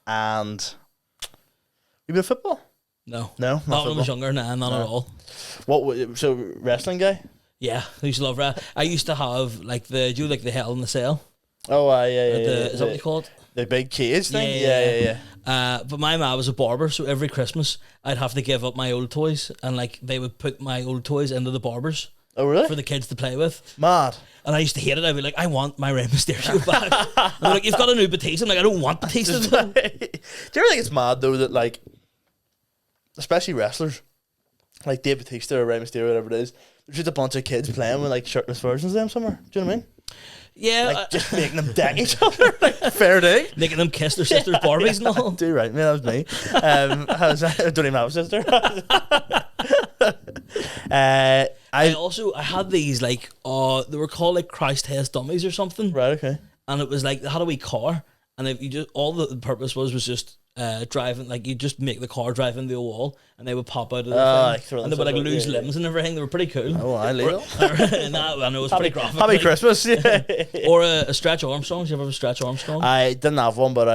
And you been football? No. Not when I was younger, not at all. So wrestling guy? Yeah, I used to love wrestling. I used to have like the Hell in the Cell. Oh, yeah. Is that what they call it? The big cage thing? Yeah. But my mum was a barber, so every Christmas I'd have to give up my old toys, and like they would put my old toys into the barbers. Oh, really? For the kids to play with. Mad. And I used to hate it. I'd be like, I want my Rey Mysterio back. And they're like, you've got a new Batista. I'm like, I don't want Batista. Do you ever think it's mad though that, like, especially wrestlers like Dave Batista or Rey Mysterio, whatever it is, there's just a bunch of kids playing with like shirtless versions of them somewhere. Do you know what I mean? Yeah, like just making them deck each other, like, fair day. Making them kiss their sister's Barbies and all. Do right, man, that was me. I don't even have a sister. I had these like they were called like Christ test dummies or something. Right, okay. And it was like they had a wee car, and if you just all the purpose was just driving, like you just make the car drive into a wall, and they would pop out of the thing, and they would like lose limbs and everything. They were pretty cool. Oh, I legal. I know it was pretty graphic. Happy Christmas. Yeah. Or a Stretch Armstrong. Did you ever have a Stretch Armstrong? I didn't have one, but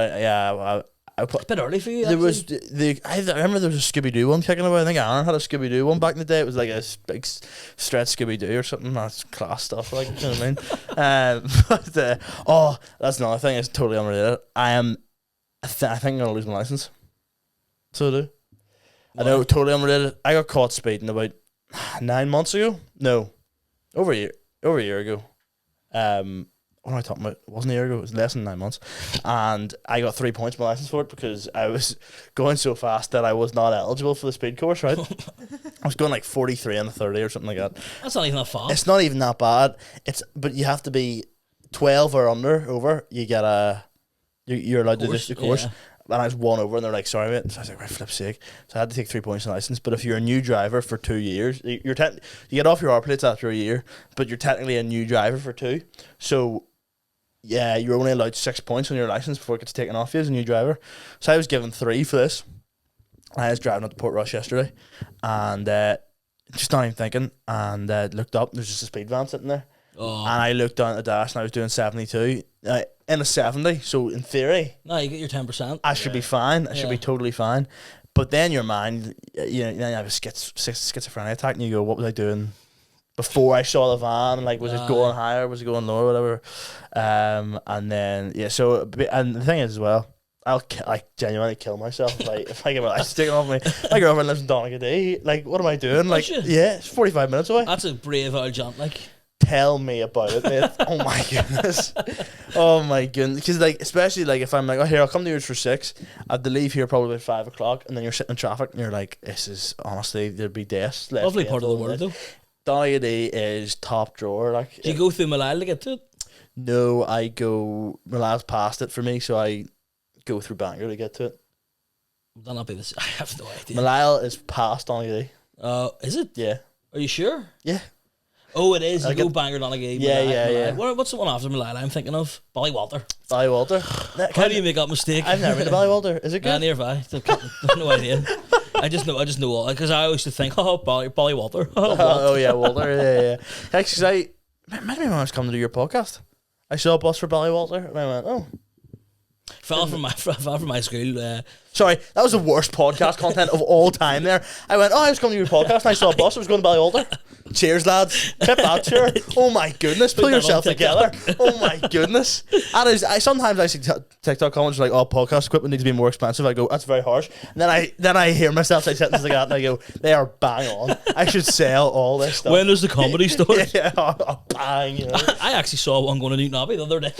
I put. A bit early for you. There was actually. I remember there was a Scooby Doo one kicking about. I think Aaron had a Scooby Doo one back in the day. It was like a big stretch Scooby Doo or something. That's class stuff, like, you know what I mean. But that's another thing. It's totally unrelated. I think I'm gonna lose my license. So I do. I know, totally unrelated. I got caught speeding about 9 months ago. No, over a year ago. What am I talking about? It wasn't a year ago. It was less than 9 months, and I got 3 points on my license for it because I was going so fast that I was not eligible for the speed course. Right, I was going like 43 on the 30 or something like that. That's not even that fast. It's not even that bad. But you have to be 12 or over. You get you're allowed to do the course. Yeah. And I was 1 over, and they're like, "Sorry, mate." So I was like, "Right, flip's sake." So I had to take 3 points on the license. But if you're a new driver for 2 years, you get off your R plates after a year, but you're technically a new driver for 2. So yeah, you're only allowed 6 points on your license before it gets taken off you as a new driver. So I was given 3 for this. I was driving up to Portrush yesterday, and just not even thinking, and looked up. There's just a speed van sitting there, and I looked down at the dash, and I was doing 72 in a 70. So in theory, no, you get your 10%. I should be fine. I should be totally fine. But then your mind, you have a schizophrenia attack, and you go, "What was I doing before I saw the van? Like, was it going higher? Was it going lower? Whatever." And then so, and the thing is as well, I genuinely kill myself if I get my license taken off me. My girlfriend lives in DOLECAST. Like, what am I doing? Like, it's 45 minutes away. That's a brave old jump, like. Tell me about it, mate. Oh my goodness. Oh my goodness. Because especially if I'm like, "Oh, here, I'll come to yours for 6. I have to leave here probably at 5 o'clock," and then you're sitting in traffic and you're like, "This is honestly, there'd be deaths." Lovely part of the world, though. DOLECAST is top drawer. Like, do you go through Malile to get to it? No, I go. Milile's past it for me, so I go through Bangor to get to it. Would that not be this? I have no idea. Malile is past DOLECAST. Is it? Yeah. Are you sure? Yeah. Oh, it is. You go Bangor, DOLECAST. Yeah. What's the one after Malile I'm thinking of? Ballywalter. How do you make that mistake? I've never been to Ballywalter. Is it good? Nearby. No idea. I just know all because I always used to think, Ballywalter. Yeah, Walter. Yeah. Actually, maybe when I was coming to do your podcast, I saw a bus for Ballywalter, and I went, "Oh." Fell from my school. Sorry, that was the worst podcast content of all time there. I went, "Oh, I was coming to your podcast and I saw a bus. I was going to Ballywalter." Cheers, lads. Clip that, sure. Oh my goodness. Pull yourself together. Oh my goodness. And sometimes I see TikTok comments like, "Oh, podcast equipment needs to be more expensive." I go, "That's very harsh." And then I hear myself say sentences like that, and I go, "They are bang on. I should sell all this stuff." When there's the Comedy Store? Bang. You know? I actually saw one going to Newton Abbey the other day.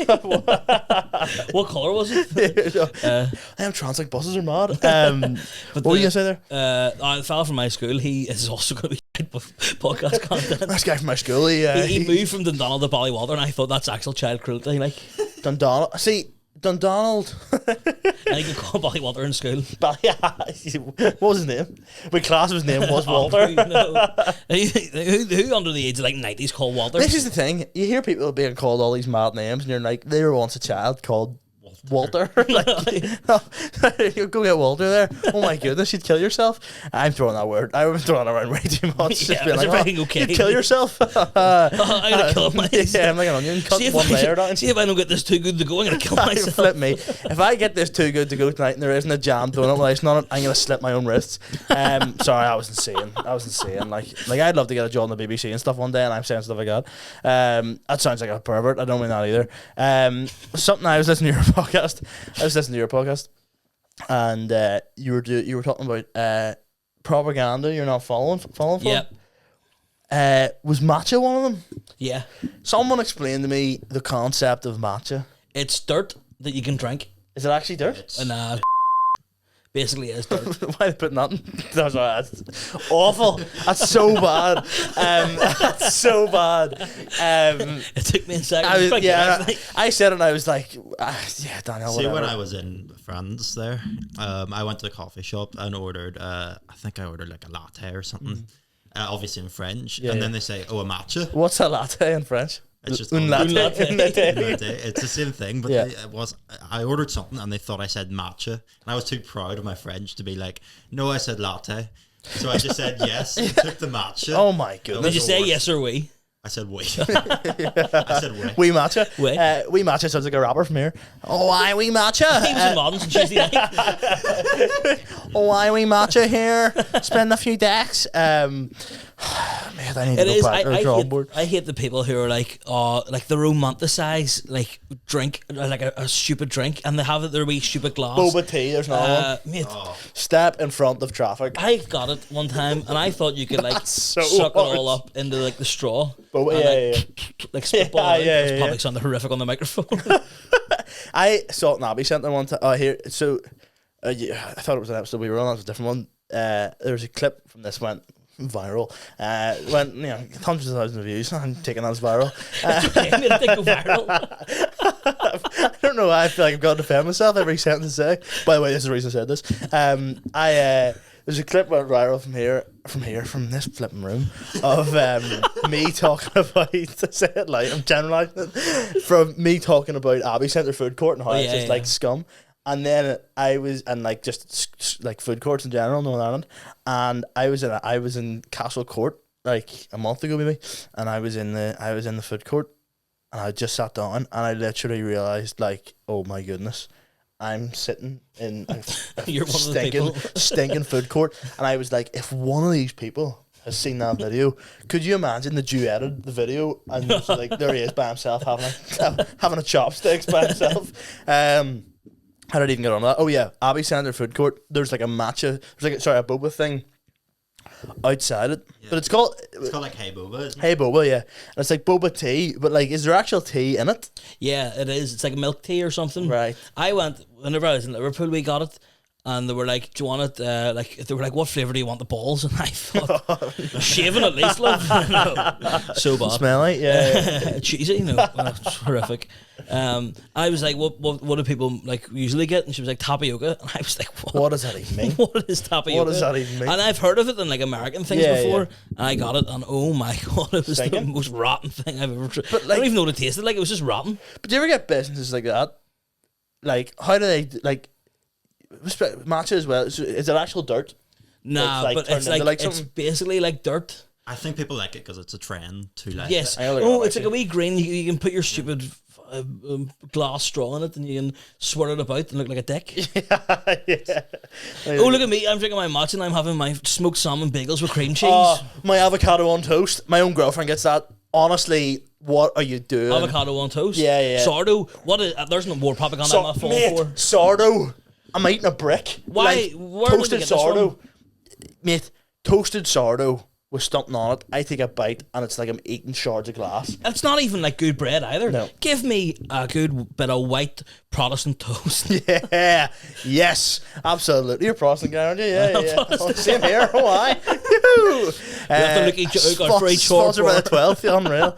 What colour was it? Them Translink buses are mad. What were you gonna say there? The fella from my school, he is also going to be podcast content. This guy from my school, he moved from Dundonald to Ballywalter, and I thought that's actual child cruelty. Like Dundonald. See, Dundonald. And he could call Ballywalter in school. What was his name? My class's name was Walter. Who under the age of 90s called Walter? This is the thing. You hear people being called all these mad names, and you're like, they were once a child called Walter. You go get Walter there. Oh my goodness, you'd kill yourself. I'm throwing that word. I've been throwing it around way too much. Yeah, okay. You'd kill yourself. I'm gonna kill myself. Yeah, I'm like an onion. Cut one layer down. See if I don't get this too good to go, I'm gonna kill myself. Flip me. If I get this too good to go tonight and there isn't a jam donut with icing on it, I'm gonna slit my own wrists. Sorry, I was insane. Like I'd love to get a job on the BBC and stuff one day, and I'm saying stuff like that. That sounds like a pervert. I don't mean that either. Something I was listening to your podcast. And you were talking about propaganda you're not following for. Yep. Was matcha one of them? Yeah. Someone explained to me the concept of matcha. It's dirt that you can drink. Is it actually dirt? And basically it's dirt. Why are they putting that in? That's awful. That's so bad. That's so bad. It took me a second. I said it and I was like, Daniel, See, whatever. when I was in France there, I went to the coffee shop and ordered, I think I ordered like a latte or something, obviously in French. Then they say, "Oh, a matcha." What's a latte in French? It's just un latte. It's the same thing, but Yeah. I ordered something and they thought I said matcha, and I was too proud of my French to be like, "No, I said latte." So I just said yes and took the matcha. Oh my goodness. Did you say yes or we? I said we. I said we. We matcha. We. We matcha sounds like a rapper from here. Oh, why we matcha? He was in Modern on Tuesday night. Oh, why we matcha here? Spend a few decks. Man, I need to go back to the drawing board. I hate the people who are like they romanticize like drink, like a stupid drink, and they have it their wee stupid glass. Boba tea, there's another one. Mate, Step in front of traffic. I got it one time, and I thought you could like so suck hard. it all up into like the straw. Boba, and, like spitball it out. Yeah, It's yeah, probably yeah. sounded horrific on the microphone. I saw it in Abbey Centre one time. Here, so yeah, I thought it was an episode we were on. That was a different one. There was a clip from this went viral. Went hundreds of thousands of views. I'm taking that as viral. I'm gonna think go viral. I don't know why I feel like I've got to defend myself every sentence I say. By the way, this is the reason I said this. There's a clip went viral from this flipping room of me talking about, to say it like I'm generalising it, from me talking about Abbey Centre food court and how it's just like scum. And then I was, and like just like food courts in general in Northern Ireland, and I was in Castle Court like a month ago maybe, and I was in the food court, and I just sat down, and I literally realised like, oh my goodness, I'm sitting in a You're one of the people. stinking food court, and I was like, if one of these people has seen that video, could you imagine the duetted the video, and it's like there he is by himself having a chopsticks by himself. How did I even get on that? Oh yeah, Abbey Centre food court. There's like a matcha. There's like a boba thing outside it, but it's called like Hey Boba, isn't it? Hey Boba, yeah. And it's like boba tea, but like, is there actual tea in it? Yeah, it is. It's like milk tea or something. Right. I went whenever I was in Liverpool. We got it, and they were like, "Do you want it?" They were like, "What flavour do you want the balls?" And I thought, "Shaving at least, love." No, so bad. Smelly, yeah. Cheesy, it's horrific. I was like, "What do people like usually get?" And she was like, "Tapioca." And I was like, What does that even mean? What is tapioca? What does that even mean? And I've heard of it in like American things before. And I got it, and oh my god, it was the most rotten thing I've ever tried. But, I like, don't even know what it tasted like. It was just rotten. But do you ever get businesses like that? Like, how do they like matcha as well? Is it actual dirt? Nah, like, but turned it's into, like like, it's something? basically like dirt. I think people like it because it's a trend to like Yes. it. Oh, it's like a wee green. You can put your stupid glass straw in it, and you can swirl it about and look like a dick. Yeah. Oh, look at me! I'm drinking my matcha, and I'm having my smoked salmon bagels with cream cheese. My avocado on toast. My own girlfriend gets that. Honestly, what are you doing? Avocado on toast. Yeah. Sourdough. What is? There's no more propaganda I'm not falling mate, for. sourdough. I'm eating a brick. Why? Like, Where did they toasted get this sourdough, from? mate. Toasted sourdough with something on it. I take a bite, and it's like I'm eating shards of glass. It's not even like good bread either. No. Give me a good bit of white Protestant toast. Yeah, yes, absolutely. You're a Protestant guy, aren't you? Yeah. Oh, same here. Oh, I. You have to look each other for each Sponsored by the chore. 12th, yeah, unreal.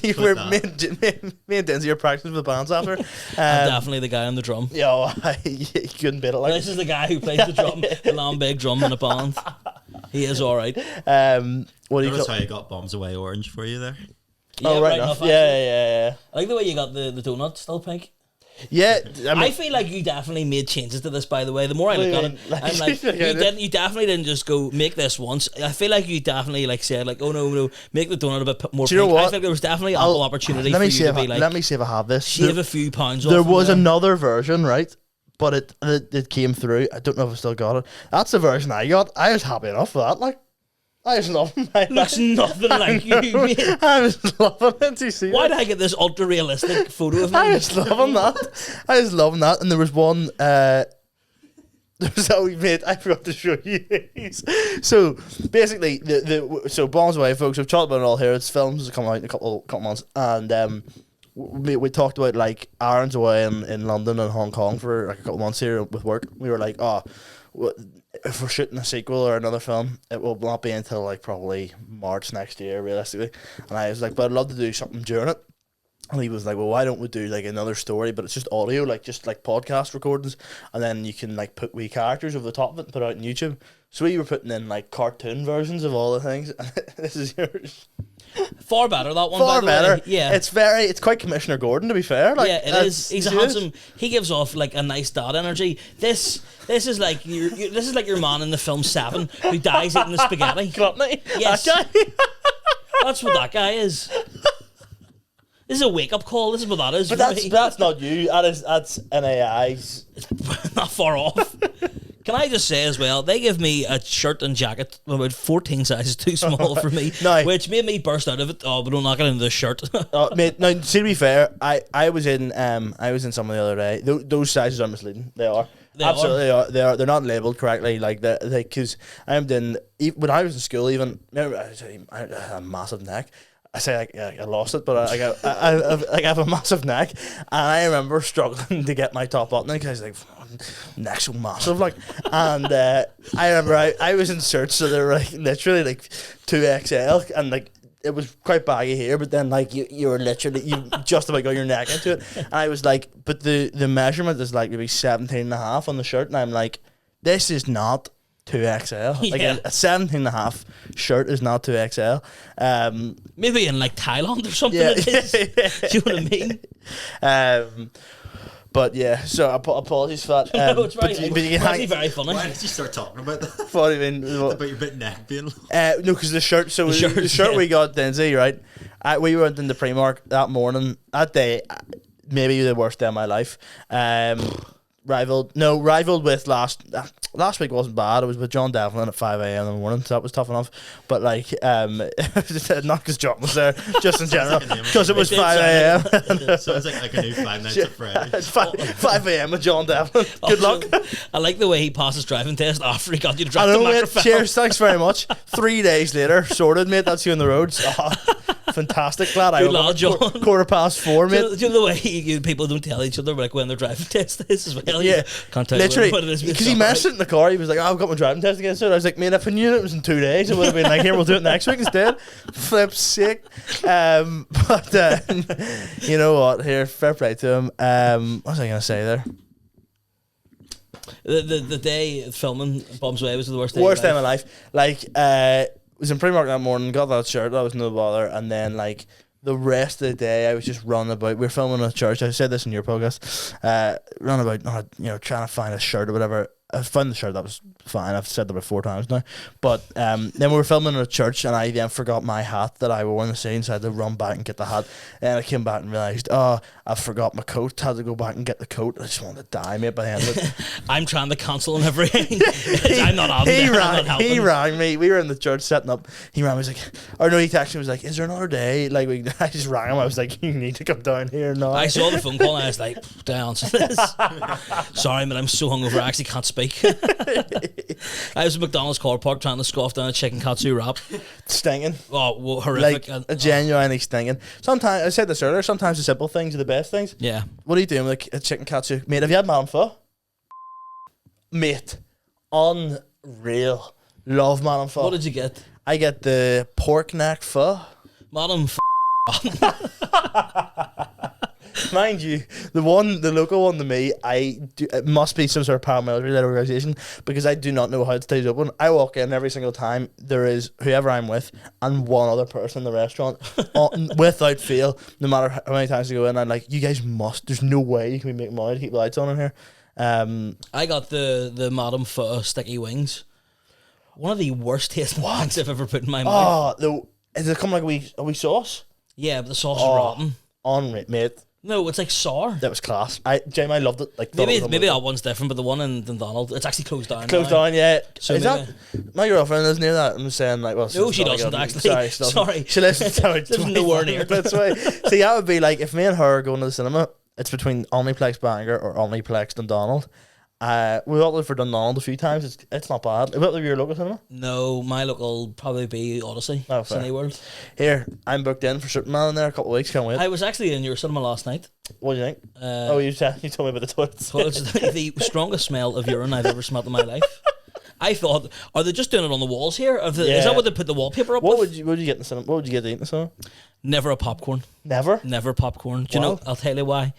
You were that. me and Dinsmore are practicing with the bands after. I'm definitely the guy on the drum. Yo, you couldn't beat it like This is the guy who plays the drum, the long big drum in a band. He is all right. What do you Notice call? how you got Bombs Away Orange for you there? Yeah, Oh, right enough. actually. Yeah. I like the way you got the donut still pink. Yeah, I mean, I feel like you definitely made changes to this. By the way, the more I look at it, I'm like, you definitely didn't just go make this once. I feel like you definitely like said like, oh no, make the donut a bit more. Do you know pink. what? I think there was definitely ample opportunity let for me you see to if be like, let me see if I have this. shave a few pounds off. There from was there. another version, right? But it came through. I don't know if I still got it. That's the version I got. I was happy enough with that. Like, I was loving my Looks nothing like you, mate. I was loving it. Do you see Why that? did I get this ultra realistic photo of me? I was loving that. And there was one. There was that we made. I forgot to show you these. So basically, so Bombs Away, folks. We've talked about it all here. It's films that come out in a couple months, and we talked about like Aaron's away in London and Hong Kong for like a couple months here with work. We were like, if we're shooting a sequel or another film, it will not be until like probably March next year, realistically. And I was like, but I'd love to do something during it. And he was like, well, why don't we do like another story, but it's just audio, like just like podcast recordings, and then you can like put wee characters over the top of it and put it out on YouTube. So we were putting in like cartoon versions of all the things. This is yours. Far better that one. Far by the better. Way. Yeah, it's quite Commissioner Gordon, to be fair. Like, yeah, it is. He's a handsome. He gives off like a nice dad energy. This is like this is like your man in the film Seven who dies eating the spaghetti. Gluttony. Yes. That guy. That's what that guy is. This is a wake-up call. This is what that is. But that's not you. That's an AI's. Not far off. Can I just say as well, they give me a shirt and jacket about 14 sizes too small for me, which made me burst out of it. Oh, but don't knock it into the shirt. Mate, now, to be fair, I was in some the other day. Those sizes are misleading. They are. Absolutely are. They are. They're not labelled correctly. Like because when I was in school, even remember I had a massive neck. I say I lost it, but I have a massive neck, and I remember struggling to get my top button because like neck's so massive, like, and I remember I was in shirts so they were like literally like 2XL, and like it was quite baggy here, but then like you were literally you just about got your neck into it, and I was like, but the measurement is like maybe 17.5 on the shirt, and I'm like, this is not 2XL. Like a 17.5 shirt is not 2XL. Maybe in like Thailand or something. Yeah, it is. Do you know what I mean? But yeah, so apologies for that. No, it's very very funny. Why did you start talking about that? What do you mean? About your bit neck being no, because the shirt. So the shirt we got, Dinsey, right? We went in the Primark that morning. That day, maybe the worst day of my life. Rivaled with last week wasn't bad. It was with John Devlin at 5 a.m. in the morning, so that was tough enough. But like, not because John was there, just in general, because it was 5 a.m. So it's like a new 5 Nights at Freddy's. 5 a.m. with John Devlin. Good luck. I like the way he passed his driving test after he got you to drive the microphone. Cheers, thanks very much. 3 days later, sorted, mate. That's you on the roads. Oh, fantastic, glad I lad, John. 4:15, mate. Do you know the way people don't tell each other like when their driving test is as well? Yeah, can't tell literally, what it is. Because he mentioned it in the car. He was like, I've got my driving test again soon. I was like, man, if I knew it was in 2 days, it would have been like, here, we'll do it next week instead. Flip's sick. But you know what? Here, fair play to him. What was I going to say there? The day filming Bob's Way was the worst day. Worst day of my life. Like, was in Primark that morning, got that shirt, that was no bother, and then like the rest of the day I was just running about. We were filming a church. I said this in your podcast. Running about, trying to find a shirt or whatever. I found the shirt, that was fine. I've said that about 4 times now. But then we were filming in a church, and I then forgot my hat that I wore in the scene, so I had to run back and get the hat. And I came back and realised, I forgot my coat. Had to go back and get the coat. I just wanted to die, mate, by the end of it. I'm trying to cancel and everything. I'm not having He rang me. We were in the church setting up. He rang me, he texted me, was like, is there another day? Like, I just rang him. I was like, you need to come down here now. I saw the phone call and I was like, do I answer this? Sorry, man, I'm so hungover I actually can't speak. I was at McDonald's car park trying to scoff down a 𝐒𝐿 wrap. Stinging. Oh, well, horrific. Like, genuinely stinging. Sometimes, I said this earlier, sometimes the simple things are the best things. Yeah. What are you doing with a 𝐒𝐿? Mate, have you had Madam Pho? Mate, unreal. Love Madam Pho. What did you get? I get the pork neck pho. Madam Mind you, the local one to me, it must be some sort of paramilitary-led organisation, because I do not know how it stays open. I walk in every single time, there is whoever I'm with and one other person in the restaurant, without fail, no matter how many times I go in, I'm like, you guys there's no way you can be making money to keep the lights on in here. I got the Madam Pho sticky wings. One of the worst tasting things I've ever put in my mouth. Oh, is it coming like a wee sauce? Yeah, but the sauce is rotten. On mate. No, it's like sour. That was class. I loved it. Like maybe that one's different, but the one in Donald, it's actually closed down. Yeah. So is that my girlfriend is near that? I'm saying like, well, no, she doesn't actually. Sorry, she listens to it. There's nowhere near. That's why. See, that would be like if me and her are going to the cinema. It's between Omniplex Bangor or Omniplex Dundonald. We've opted for Dundonald a few times. It's not bad. Is that your local cinema? No, my local probably be Odyssey. Oh, Cineworld. Here, I'm booked in for Superman in there a couple of weeks. Can't wait. I was actually in your cinema last night. What do you think? You told me about the toilets. The strongest smell of urine I've ever smelled in my life. I thought, are they just doing it on the walls here? Is that what they put the wallpaper up with? What would you get in the cinema? What would you get to eat in the cinema? Never a popcorn. Never? Never popcorn. Do you know? I'll tell you why.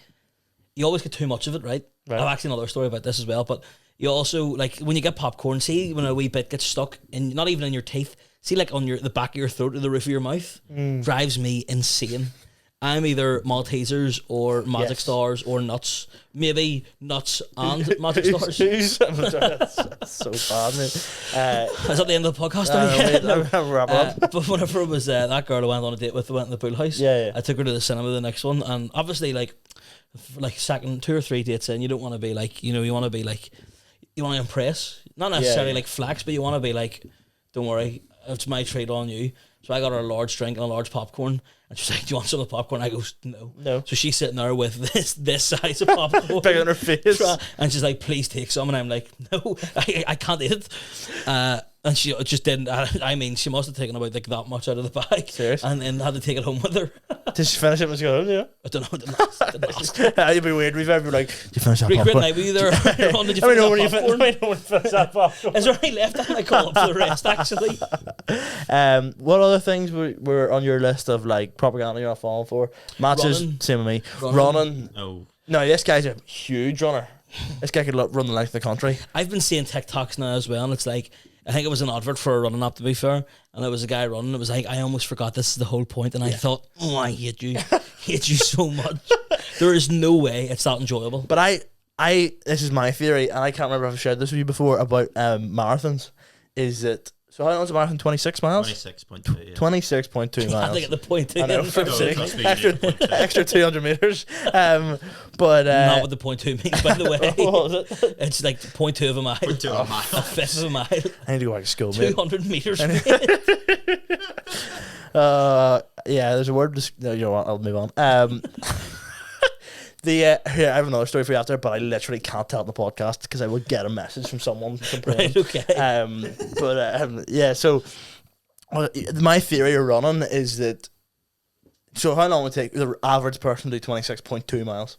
You always get too much of it, right? I've actually another story about this as well, but you also, like, when you get popcorn, see when a wee bit gets stuck, in, not even in your teeth, see like on the back of your throat or the roof of your mouth, drives me insane. I'm either Maltesers or Magic Yes. Stars or Nuts. Maybe Nuts and Magic Stars. That's so bad, mate. Is that the end of the podcast? I'm wrap up. But whenever it was that girl I went on a date with, who went in the pool house, Yeah. I took her to the cinema the next one, and obviously like second 2 or 3 dates in, you don't want to be like, you want to be like, you want to impress, not necessarily like flex, but you want to be like, don't worry, it's my treat on you. So I got her a large drink and a large popcorn, and she's like, "Do you want some of the popcorn?" I go, "No." So she's sitting there with this size of popcorn, big on her face, and she's like, "Please take some," and I'm like, "No, I can't eat it." And she just didn't. I mean, she must have taken about like that much out of the bag, Serious? and then had to take it home with her. Did she finish it when she got home? Yeah. I don't know. Didn't ask. You'd be weird. We've ever like, did you finish that Great popcorn? night, were you there? Ron, did you Let me finish know when that popcorn? let me know when you finish that popcorn. Is there any left? I call up for the rest. Actually, What other things were on your list of like propaganda you're not falling for? Matches, Running. same with me. Running. Oh, No, this guy's a huge runner. This guy could run the length of the country. I've been seeing TikToks now as well, and it's like, I think it was an advert for a running app, to be fair, and it was a guy running. It was like, I almost forgot this is the whole point, and I thought, oh, I hate you, hate you so much. There is no way it's that enjoyable. But this is my theory, and I can't remember if I've shared this with you before about marathons. Is that so? How long is a marathon? 26 miles. 26.2. Yeah. 26.2 I miles. think at the point I know, in, for No, sake. trust me, extra 200 meters. But not what the 0.2 means, by the way. what was it? It's like 0.2 of a mile, 0.2 a mile. a fifth of a mile, I need to go back to school, mate. 200 meters. Yeah, there's a word. No, you know what? I'll move on. Here, I have another story for you after, but I literally can't tell it in the podcast because I would get a message from someone complaining. Right, okay. Yeah. So, my theory of running is that. So, how long would it take the average person to do 26.2 miles?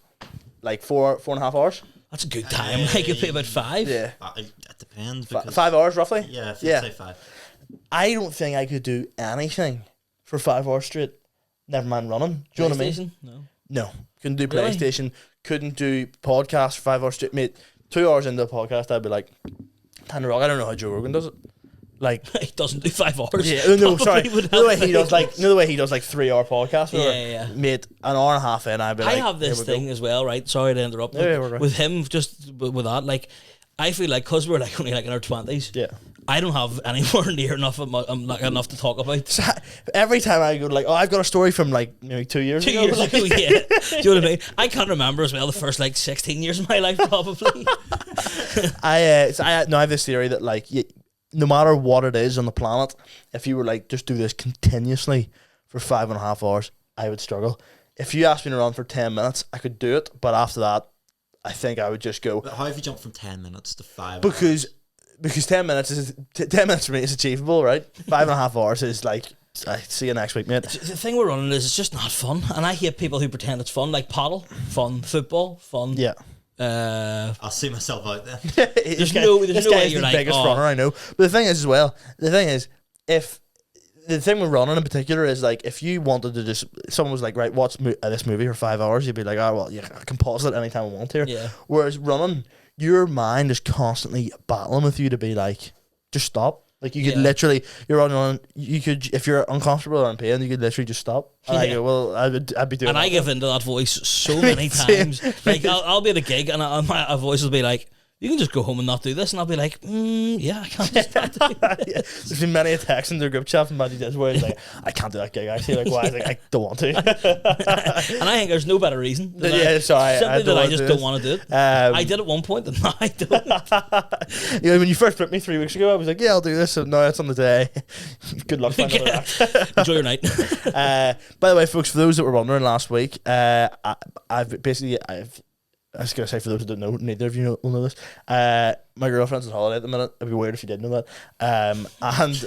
Like 4.5 hours. That's a good time. Like, it'd be about 5. Yeah. It depends. Because 5 hours roughly. Yeah, if Yeah. say 5. I don't think I could do anything for 5 hours straight. Never mind running. Do you know what I mean? PlayStation? No. No, couldn't do Really? PlayStation. Couldn't do podcast for 5 hours straight. Mate, 2 hours into the podcast, I'd be like, "Time to rock." I don't know how Joe Rogan does it. Like, He doesn't do 5 hours. yeah, no, sorry. Probably would The way have he does, like, the way he does, like 3 hour podcasts. Yeah. Mate, an hour and a half in, I'd be I like, have this "Here we go." thing as well, right? Sorry to interrupt. Yeah, we're right. With him, just with that, like, I feel like because we're like only like in our 20s, Yeah. I don't have anywhere near enough of like enough to talk about. So, every time I go, like, oh, I've got a story from like maybe 2 years 2 ago. years ago, yeah. Do you know what I mean? I can't remember as well the first like 16 years of my life, probably. I have this theory that like no matter what it is on the planet, if you were like just do this continuously for 5.5 hours, I would struggle. If you asked me to run for 10 minutes, I could do it, but after that, I think I would just go But how have you jumped from 10 minutes to 5? because 10 minutes is 10 minutes for me is achievable, right? 5.5 hours is like, I see you next week, mate. The thing we're running is it's just not fun, and I hate people who pretend it's fun. Like paddle, fun. Football, fun. Yeah. I'll see myself out there. This no way guy you're the like, biggest oh. runner I know. But the thing is as well, if the thing with running in particular is like if you wanted to just someone was like, right, watch this movie for 5 hours, you'd be like, oh well, yeah, I can pause it anytime I want here. Yeah. Whereas running, your mind is constantly battling with you to be like, just stop. Like you could literally, you're running, you could, if you're uncomfortable or in pain, you could literally just stop. And I go, well, I'd be doing. And I give into that voice so many times. Like I'll be at a gig and my voice will be like, "You can just go home and not do this," and I'll be like, "Yeah, I can't just not do this." Yeah. There's been many attacks in their group chat from Magic Dinsmore where it's like, I can't do that gig actually. Like, why? I was like, I don't want to. And I think there's no better reason. Than I simply that I just don't want to do it. I did at one point, and now I don't. You know, when you first put me 3 weeks ago, I was like, yeah, I'll do this. And now it's on the day. Good luck finding Yeah. that. Enjoy your night. By the way, folks, for those that were wondering last week, I've I was gonna say for those who don't know, neither of you will know this. My girlfriend's on holiday at the minute. It'd be weird if you did know that. And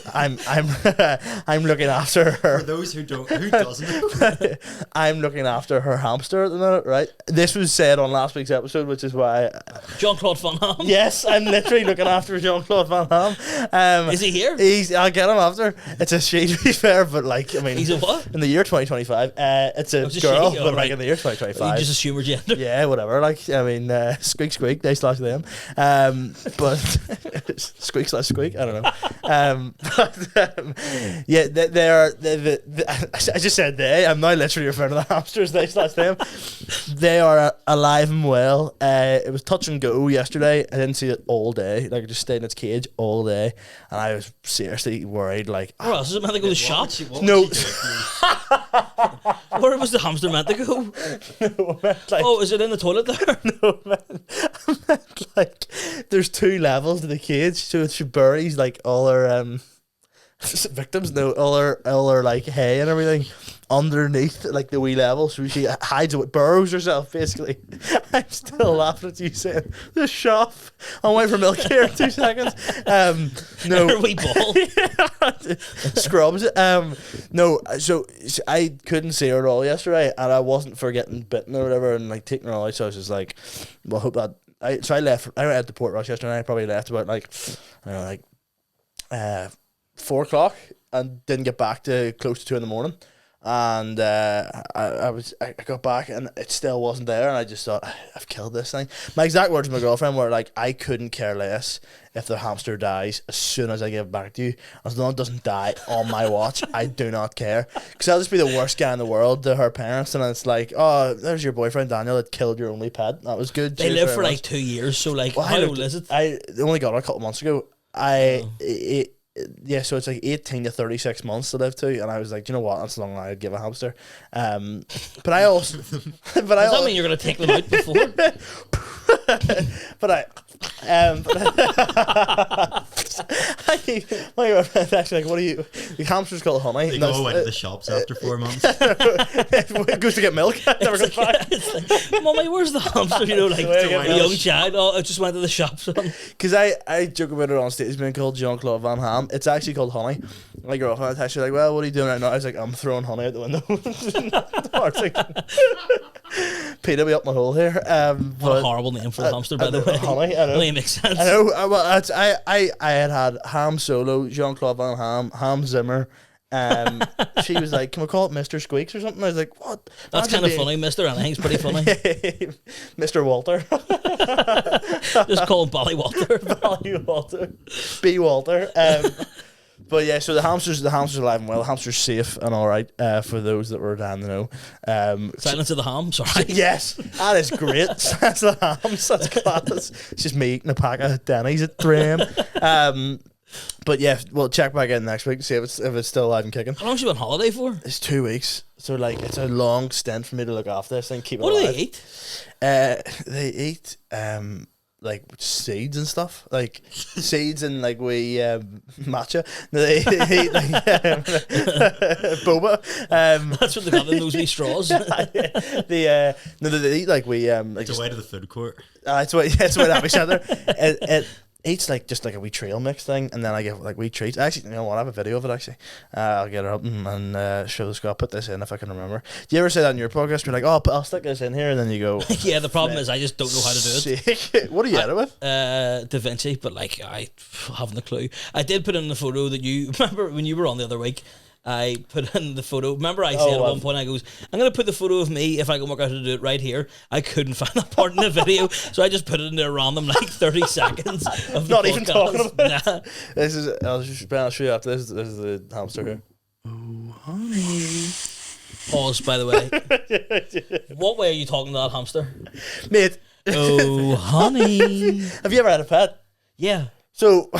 I'm looking after her. For those who doesn't, I'm looking after her hamster at the minute. Right. This was said on last week's episode, which is why. Jean-Claude Van Damme. Yes, I'm literally looking after Jean-Claude Van Damme. Is he here? I'll get him after. It's a she, to be fair, but like, I mean, He's a what? in the year 2025. It's a it's a girl, she? but Oh, like right. in the year 2025. You just assume her gender. Yeah, whatever. Like, I mean, squeak, squeak, they slash them. But squeak. I don't know. Yeah, they are. I just said they. I'm now literally referring to the hamsters. Them. They are alive and well. It was touch and go yesterday. I didn't see it all day. Like, it just stayed in its cage all day, and I was seriously worried. Like, where else is it meant to go to the shop? No. Where was the hamster meant to go? No, like, oh, is it in the toilet there? No, man. I meant, like, there's 2 levels to the cage, so she buries like all her victims, no, all her like hay and everything underneath like the wee level, so she hides it, burrows herself basically. I'm still laughing at you saying the shop. I'm waiting for milk here in 2 seconds. No, her wee ball scrubs. No, so I couldn't see her at all yesterday, and I wasn't for getting bitten or whatever, and like taking her all out. So I was just like, well, hope that. So I left. I went out to Port Rush yesterday. And I probably left about like, I don't know, 4 o'clock, and didn't get back to close to 2 in the morning. And I got back and it still wasn't there, and I just thought, I've killed this thing. My exact words to my girlfriend were like, I couldn't care less if the hamster dies as soon as I give it back to you. As long as it doesn't die on my watch, I do not care. Because I'll just be the worst guy in the world to her parents, and it's like, oh, there's your boyfriend Daniel that killed your only pet. That was good. They live for like 2 years, so like, how old is it? I only got it a couple months ago. Yeah, so it's like 18 to 36 months to live to, and I was like, do you know what? That's long I'd give a hamster. But I also, does that mean you're gonna take them out before? My girlfriend's actually like, what are you? The hamster's called Honey. They go away to the shops after 4 months. It goes to get milk. Never comes back. Like, Mommy, where's the hamster? You know, like a young child. Oh, I just went to the shops. Because I joke about it on stage being called Jean-Claude Van Damme. It's actually called Honey. My girlfriend was actually like, well, what are you doing right now? I was like, I'm throwing honey out the window. Peter, me up my hole here. What a horrible name for a hamster, by the way. Honey, I know. Only makes sense. I know. Well, I had Ham Solo, Jean-Claude Van Damme, Ham Zimmer. She was like, can we call it Mr. Squeaks or something? I was like, what? That's kind of funny. Mr. Anything's pretty funny. Mr. Walter. Just call him Bally Walter. Bally Walter. B. Walter. But yeah, so the hamster's alive and well. The hamster's safe and all right. For those that were down to know. Silence of the ham. Sorry. Yes, that is great. That's the hams. That's class. It's just me eating a pack of Denny's at 3 a.m. But yeah, we'll check back in next week to see if it's still alive and kicking. How long has she been on holiday for? It's 2 weeks. So like, it's a long stint for me to look after this thing, keep it alive. What do they eat? They eat like seeds and stuff, like seeds and like matcha. No, they eat like boba. That's what they got in those wee straws. They eat like like It's away to the food court. It's away to Happy Centre. It eats like just like a wee trail mix thing, and then I give like wee treats. Actually, you know what? I have a video of it. Actually, I'll get it up and show the Scott. Put this in if I can remember. Do you ever say that in your podcast? You're like, oh, I'll stick this in here, and then you go. Yeah, the problem is I just don't know how to do it. What are you at it with? Da Vinci, but like I haven't a clue. I did put in the photo that you remember when you were on the other week. I put in the photo. Remember, I said at one point, I goes, I'm going to put the photo of me if I can work out how to do it right here. I couldn't find that part in the video, so I just put it in there random, like 30 seconds of Not the even podcast. talking about Nah. This is. I'll show you after this. This is the hamster here. Oh, honey. Pause, by the way. What way are you talking to that hamster? Mate. Oh, honey. Have you ever had a pet? Yeah. So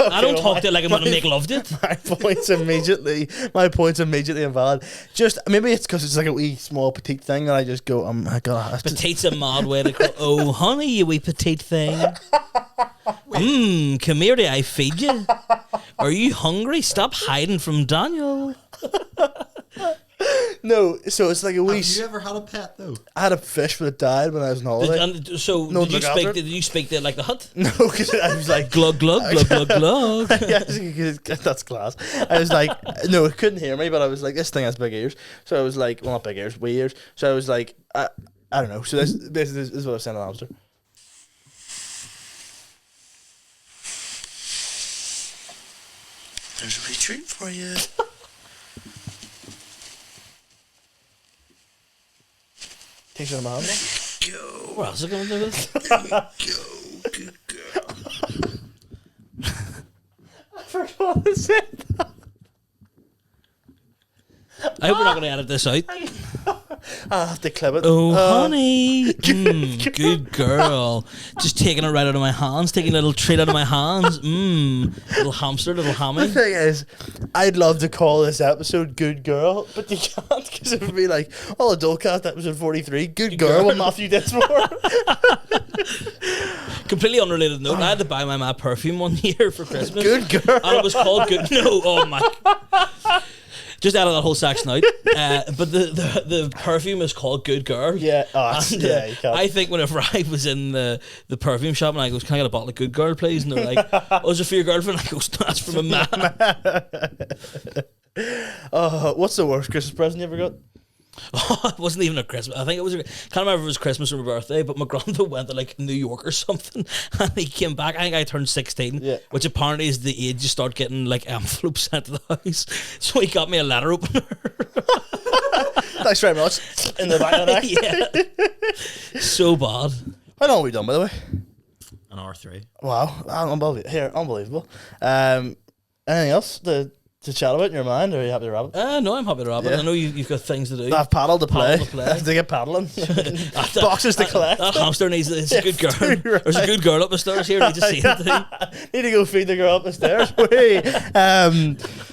I don't talk to it like I'm going to make love to it. My point's immediately invalid. Just maybe it's because it's like a wee small petite thing, and I just go, I got Petite's a mad way to call. Oh, honey, you wee petite thing. Come here, I feed you. Are you hungry? Stop hiding from Daniel. No, so it's like a wee. Have you ever had a pet though? I had a fish, but it died when I was on holiday. Did you speak to it like the hut? No, because I was like glug glug glug glug glug. That's class. I was like, no, it couldn't hear me, but I was like, this thing has big ears. So I was like, well, not big ears, wee ears. So I was like, I don't know. So this is what I've sent an hamster. There's a wee treat for you. Takes it on my hand. What else is it going to do with? Go, good girl. forgot to say that. I hope we're not going to edit this out. I'll have to clip it. Oh, honey. Good girl. Just taking it right out of my hands. Taking a little treat out of my hands. Little hamster, little The hammy. thing is, I'd love to call this episode Good Girl, but you can't because it would be like, oh, the DOLECAST episode 43, Good Girl with Matthew Dinsmore. Completely unrelated note. I had to buy my ma perfume one year for Christmas. Good Girl. And it was called Good. No, oh my. Just out of that whole section out. But the perfume is called Good Girl. Yeah, And, you can't. I think whenever I was in the perfume shop and I goes, can I get a bottle of Good Girl, please? And they're like, oh, is it for your girlfriend? I goes, no, that's from a man. What's the worst Christmas present you ever got? Oh, it wasn't even a Christmas. I think it was. Can't remember if it was Christmas or my birthday, but my grandpa went to like New York or something, and he came back. I think I turned 16, which apparently is the age you start getting like envelopes sent to the house. So he got me a letter opener. Thanks very much. In the back of the neck. Yeah, so bad. How long have we done, by the way? An R3. Wow, unbelievable. Anything else to chat about in your mind, or are you happy to wrap it? No, I'm happy to wrap it. Yeah. I know you've got things to do. I have paddle to play. Paddle to play. I have to get paddling. Boxes to collect. That hamster needs. It's a good girl. There's a good girl up the stairs here. Need to see it too. Need to go feed the girl up the stairs.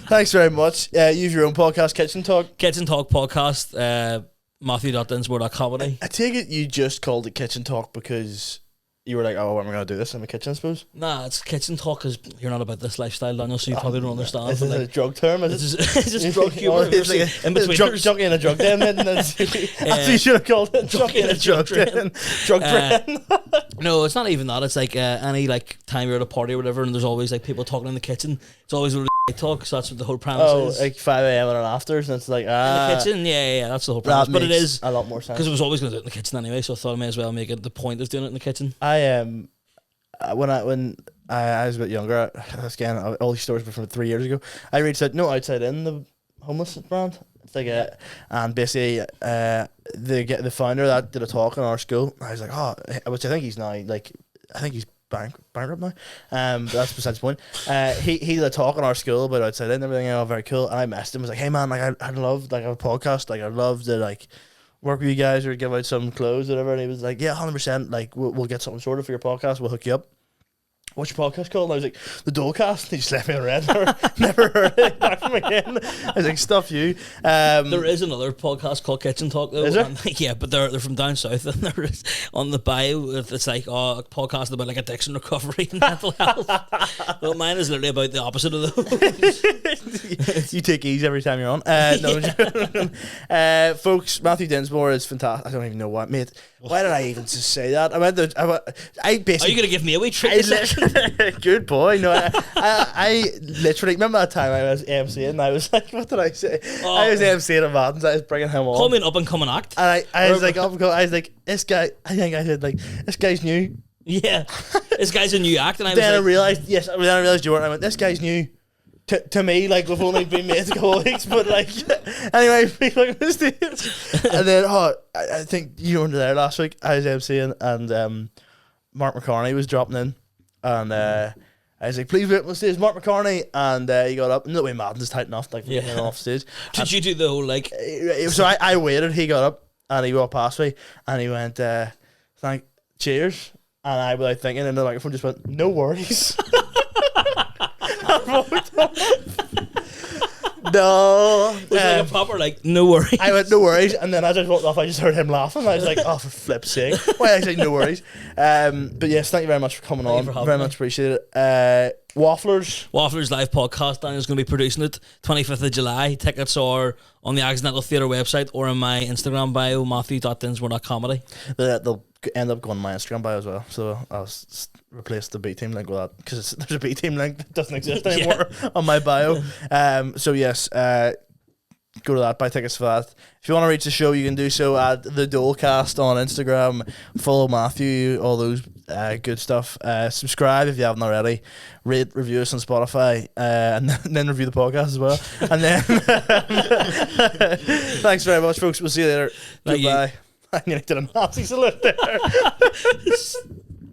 Thanks very much. Use your own podcast, Kitchen Talk. Kitchen Talk podcast. Matthew.Dinsmore.𝐒𝐿. I take it you just called it Kitchen Talk because you were like, oh, when am I going to do this in the kitchen, I suppose? Nah, it's kitchen talk because you're not about this lifestyle, Daniel, so you probably don't understand. Is this a drug term? It's just drug humour. It's like in between. Junkie in a drug den. That's what you should have called it. Junkie in a drug den. Drug den. No, it's not even that. It's like any like time you're at a party or whatever, and there's always like people talking in the kitchen. It's always really talk, so that's what the whole premise is. Like 5 a.m. and afters, and it's like, in the kitchen, yeah, that's the whole premise. But it is a lot more sense because I was always going to do it in the kitchen anyway, so I thought I may as well make it the point of doing it in the kitchen. When I was a bit younger, again, all these stories were from 3 years ago. I reached out, outside in the homeless brand. It's like and basically the founder that did a talk in our school. I was like, which I think he's now like, I think he's bankrupt now. But that's besides the point. He did a talk in our school about outside in and everything. Very cool. And I messaged him. I was like, hey man, like I'd love like a podcast. Like I'd love to like work with you guys or give out some clothes, whatever. And he was like, yeah, 100%. Like we'll get something sorted for your podcast. We'll hook you up. What's your podcast called? And I was like, the DOLECAST. He just left me on red. Never heard it back from him again. I was like, stuff you. There is another podcast called Kitchen Talk though. Is there? And, yeah, but they're from down south, and there is on the bio it's like a podcast about like addiction recovery and mental health. Well, mine is literally about the opposite of those. You take ease every time you're on. Folks, Matthew Dinsmore is fantastic. I don't even know what, mate. Why did I even just say that? I basically. Are you going to give me a wee treat? Good boy. No, I literally remember that time I was MCing and I was like, what did I say? I was MCing at Madden's. I was bringing him on. Call me an up and coming act. And I was like, this guy. I think I said like, this guy's new. Yeah, this guy's a new act, and I was then like, I realized you weren't. I went, this guy's new. To me, like we've only been mates a couple of weeks, but like anyway, and then I think you were there last week. I was MCing and Mark McCartney was dropping in, and I was like, "Please wait on stage, Mark McCartney," and he got up. No way, Madden's tight enough, like off stage. Did you do the whole like? So I waited. He got up and he walked past me, and he went, cheers," and I without thinking, and the microphone just went, "No worries." No. Was it like a proper like, no worries? I went, no worries, and then as I walked off, I just heard him laughing. I was like, oh, for flip's sake. Why I say no worries? But yes, thank you very much for coming on. Very much appreciate it. Wafflers live podcast. Daniel's going to be producing it 25th of July. Tickets are on the Accidental Theatre website or on my Instagram bio, Matthew.Dinsmore.𝐒𝐿. They'll end up going on my Instagram bio as well, so I'll replace the B team link with that because there's a B team link that doesn't exist anymore on my bio. So yes, go to that, buy tickets for that. If you want to reach the show, you can do so at the DOLECAST on Instagram. Follow Matthew, all those good stuff. Subscribe if you haven't already. Rate, review us on Spotify, and then review the podcast as well. And then thanks very much, folks. We'll see you later. Goodbye. I'm going to do a Nazi salute there.